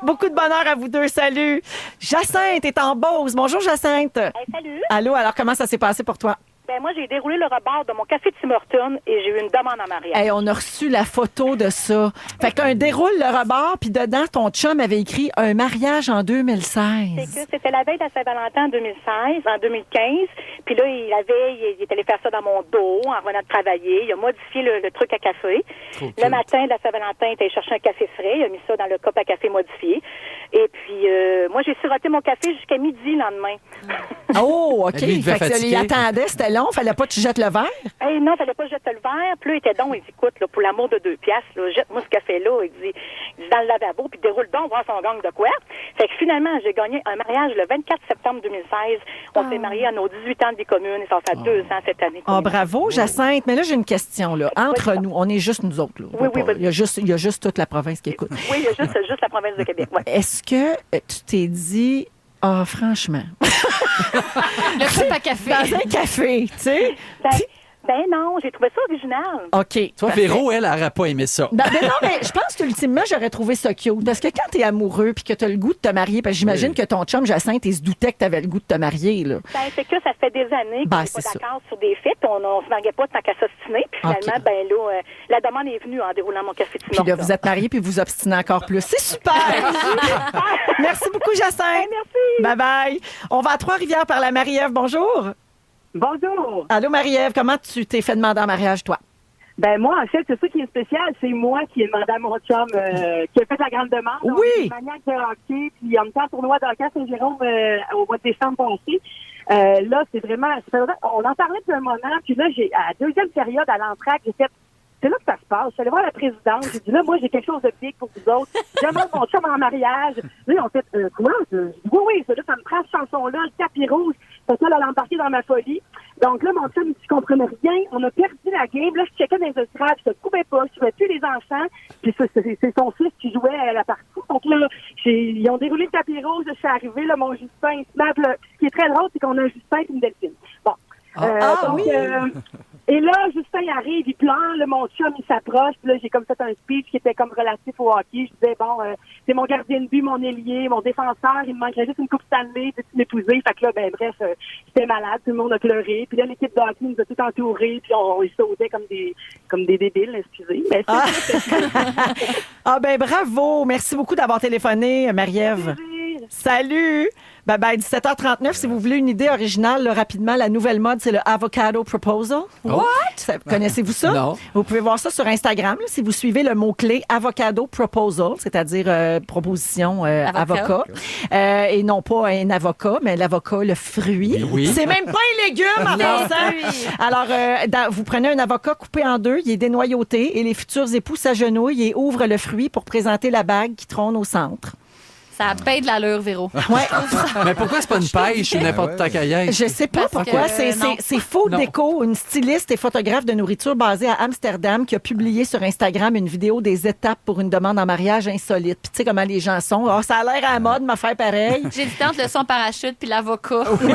Beaucoup de bonheur à vous deux. Salut. Jacinthe est en Beauce. Bonjour, Jacinthe. Hey, salut. Allô, alors comment ça s'est passé pour toi? Ben moi, j'ai déroulé le rebord de mon café Tim Hortons et j'ai eu une demande en mariage. Hey, on a reçu la photo de ça. Fait qu'un déroule le rebord, puis dedans, ton chum avait écrit un mariage en 2016. C'est que c'était la veille de la Saint-Valentin en 2016, en 2015. Puis là, il est allé faire ça dans mon dos en revenant de travailler. Il a modifié le truc à café. Le matin de la Saint-Valentin, il est allé chercher un café frais. Il a mis ça dans le cup à café modifié. Et puis, moi, j'ai siroté mon café jusqu'à midi le lendemain. Oh, OK. Lui, il devait fait que il attendait, c'était long. Fallait pas que tu jettes le verre. Hey, non, fallait pas jeter le verre. Puis là, il était donc, il dit, écoute, là, pour l'amour de 2 piastres, là, jette-moi ce café-là. Il dit, dans le lavabo, puis déroule donc, voir son gang de quoi. Fait que finalement, j'ai gagné un mariage le 24 septembre 2016. On s'est mariés à nos 18 ans de vie commune et ça fait 2 ans cette année. Oh, bravo, Jacinthe. Mais là, j'ai une question, là. Entre nous, on est juste nous autres, là. Oui, il y a juste toute la province qui écoute. Oui, il y a juste la province de Québec, ouais. Est-ce que tu t'es dit, franchement... Le cup à café. Dans un café, tu sais... Ben non, j'ai trouvé ça original. OK. Toi, Véro, elle n'aurait pas aimé ça. Ben non, mais je pense qu'ultimement, j'aurais trouvé ça cute. Parce que quand t'es amoureux puis que t'as le goût de te marier, parce que j'imagine que ton chum Jacinthe, il se doutait que t'avais le goût de te marier, là. Ben, c'est que ça fait des années qu'on n'est pas d'accord sur des faits. On se mariait pas tant qu'à s'ostiner. Puis finalement, ben là, la demande est venue en déroulant mon café Tim Hortons. Puis là, vous êtes mariés puis vous obstinez encore plus. C'est super! Merci beaucoup, Jacinthe. Merci. Bye-bye. On va à Trois-Rivières par la Marie-Ève. Bonjour. Bonjour. Allô, Marie-Ève. Comment tu t'es fait demander en mariage, toi? Ben moi, en fait, c'est ça qui est spécial. C'est moi qui ai demandé à mon chum qui a fait la grande demande. Oui. On est maniaque de hockey, puis on était en tournoi de hockey à Saint-Jérôme au mois de décembre passé. Là, c'est vraiment... On en parlait depuis un moment, puis là, à la deuxième période, à l'entraque, j'ai fait... C'est là que ça se passe. Je suis allée voir la présidente. J'ai dit, là, moi, j'ai quelque chose de big pour vous autres. J'aimerais mon chum en mariage. Là, on fait, quoi? Oui, ça, là, ça me prend cette chanson-là, le tapis rouge. Fait que là, elle a embarqué dans ma folie. Donc là, mon chum, il ne comprenait rien. On a perdu la game. Là, je checkais dans les estrades. Je ne trouvais pas. Je ne trouvais plus les enfants. Puis c'est son fils qui jouait à la partie. Donc là, ils ont déroulé le tapis rouge. Je suis arrivée. Là, mon Justin, il snap. Ce qui est très drôle, c'est qu'on a un Justin et une Delphine. Bon. Donc, oui. Et là, Justin, il arrive, il pleure, là, mon chum, il s'approche, puis là, j'ai comme fait un speech qui était comme relatif au hockey. Je disais, bon, c'est mon gardien de but, mon ailier, mon défenseur, il me manquerait juste une coupe Stanley, de m'épouser. Fait que là, ben bref, j'étais malade, tout le monde a pleuré. Puis là, l'équipe de hockey nous a tout entourés, puis on sautait comme des débiles, excusez. Mais ben bravo! Merci beaucoup d'avoir téléphoné, Marie-Ève. Salut! Ben, 17h39, si vous voulez une idée originale, là, rapidement, la nouvelle mode, c'est le Avocado Proposal. What? Connaissez-vous ça? Non. Vous pouvez voir ça sur Instagram, là, si vous suivez le mot-clé Avocado Proposal, c'est-à-dire proposition avocat. Et non pas un avocat, mais l'avocat, le fruit. Oui. C'est même pas un légume en passant. Alors, vous prenez un avocat coupé en deux, il est dénoyauté et les futurs époux s'agenouillent et ouvrent le fruit pour présenter la bague qui trône au centre. Ça a bien de l'allure, Véro. Ouais. Mais pourquoi c'est pas une pêche ou n'importe quoi qu'ailleurs? Je sais pas pourquoi. C'est Faux Déco, une styliste et photographe de nourriture basée à Amsterdam qui a publié sur Instagram une vidéo des étapes pour une demande en mariage insolite. Puis tu sais comment les gens sont. Oh, ça a l'air à la mode, m'a fait pareil. J'ai dit entre le son parachute puis l'avocat. Oui.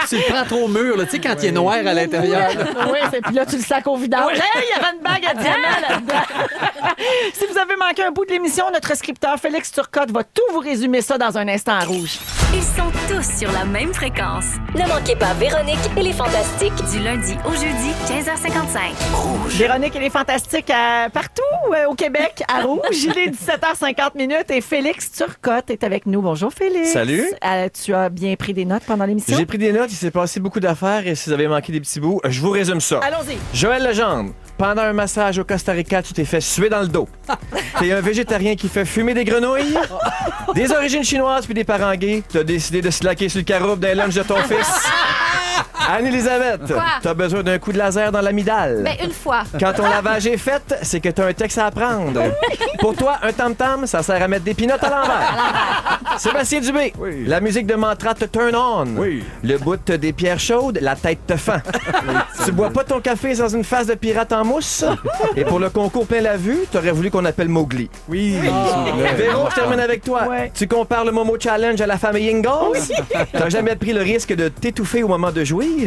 Tu le prends trop au mur, là, tu sais, quand il est noir à l'intérieur. Oui, puis là, tu le sacs au vidange. Hey, il y avait une bague à diamant là-dedans. Si vous avez manqué un bout de l'émission, notre scripteur Félix Turcotte va tout vous résumer ça dans un instant à rouge. Ils sont tous sur la même fréquence. Ne manquez pas Véronique et les Fantastiques. Du lundi au jeudi, 15h55. Rouge. Véronique et les Fantastiques partout au Québec, à Rouge. Il est 17h50 et Félix Turcotte est avec nous. Bonjour, Félix. Salut. Tu as bien pris des notes pendant l'émission? J'ai pris des notes, il s'est passé beaucoup d'affaires et si vous avez manqué des petits bouts, je vous résume ça. Allons-y. Joël Legendre, pendant un massage au Costa Rica, tu t'es fait suer dans le dos. T'es un végétarien qui fait fumer des grenouilles, des origines chinoises puis des parents gays. T'as décidé de slacker sur le caroube d'un lunch de ton fils. Anne-Élisabeth, t'as besoin d'un coup de laser dans l'amidale. Ben, une fois. Quand ton lavage est fait, c'est que t'as un texte à apprendre. Pour toi, un tam-tam, ça sert à mettre des pinottes à l'envers. Sébastien Dubé, la musique de mantra te turn on. Le bout des pierres chaudes, la tête te fend. Tu bois pas ton café dans une face de pirate en mousse. Et pour le concours plein la vue, t'aurais voulu qu'on appelle Mowgli. Véro, je termine avec toi. Tu compares le Momo Challenge à la famille Ingalls. T'as jamais pris le risque de t'étouffer au moment de jouir.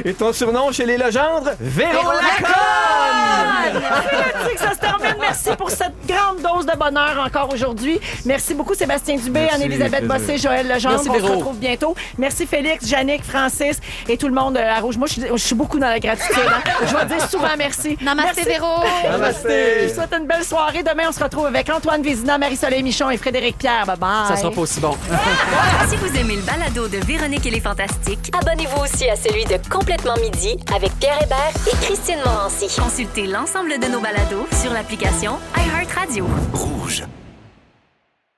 Et ton surnom chez les Legendre, Véro Laconne! C'est là-dessus que ça se termine. Merci pour cette grande dose de bonheur encore aujourd'hui. Merci beaucoup, Sébastien Dubé, Merci, Anne-Élisabeth plaisir. Bossé, Joël Legendre. Merci, On se Véro. retrouve bientôt. Merci, Félix, Yannick, Francis et tout le monde à Rouge. Moi, je suis beaucoup dans la gratitude. Hein. Je vais dire souvent merci. Namasté, Merci. Véro. Namasté. Je vous souhaite une belle soirée. Demain, on se retrouve avec Antoine Vézina, Marie-Soleil Michon et Frédéric Pierre. Bye-bye. Ça sera pas aussi bon. Si vous aimez le balado de Véronique et les Fantastiques, Abonnez-vous aussi à celui de Complètement Midi avec Pierre Hébert et Christine Morancy. consultez l'ensemble de nos balados sur l'application iHeartRadio. Rouge.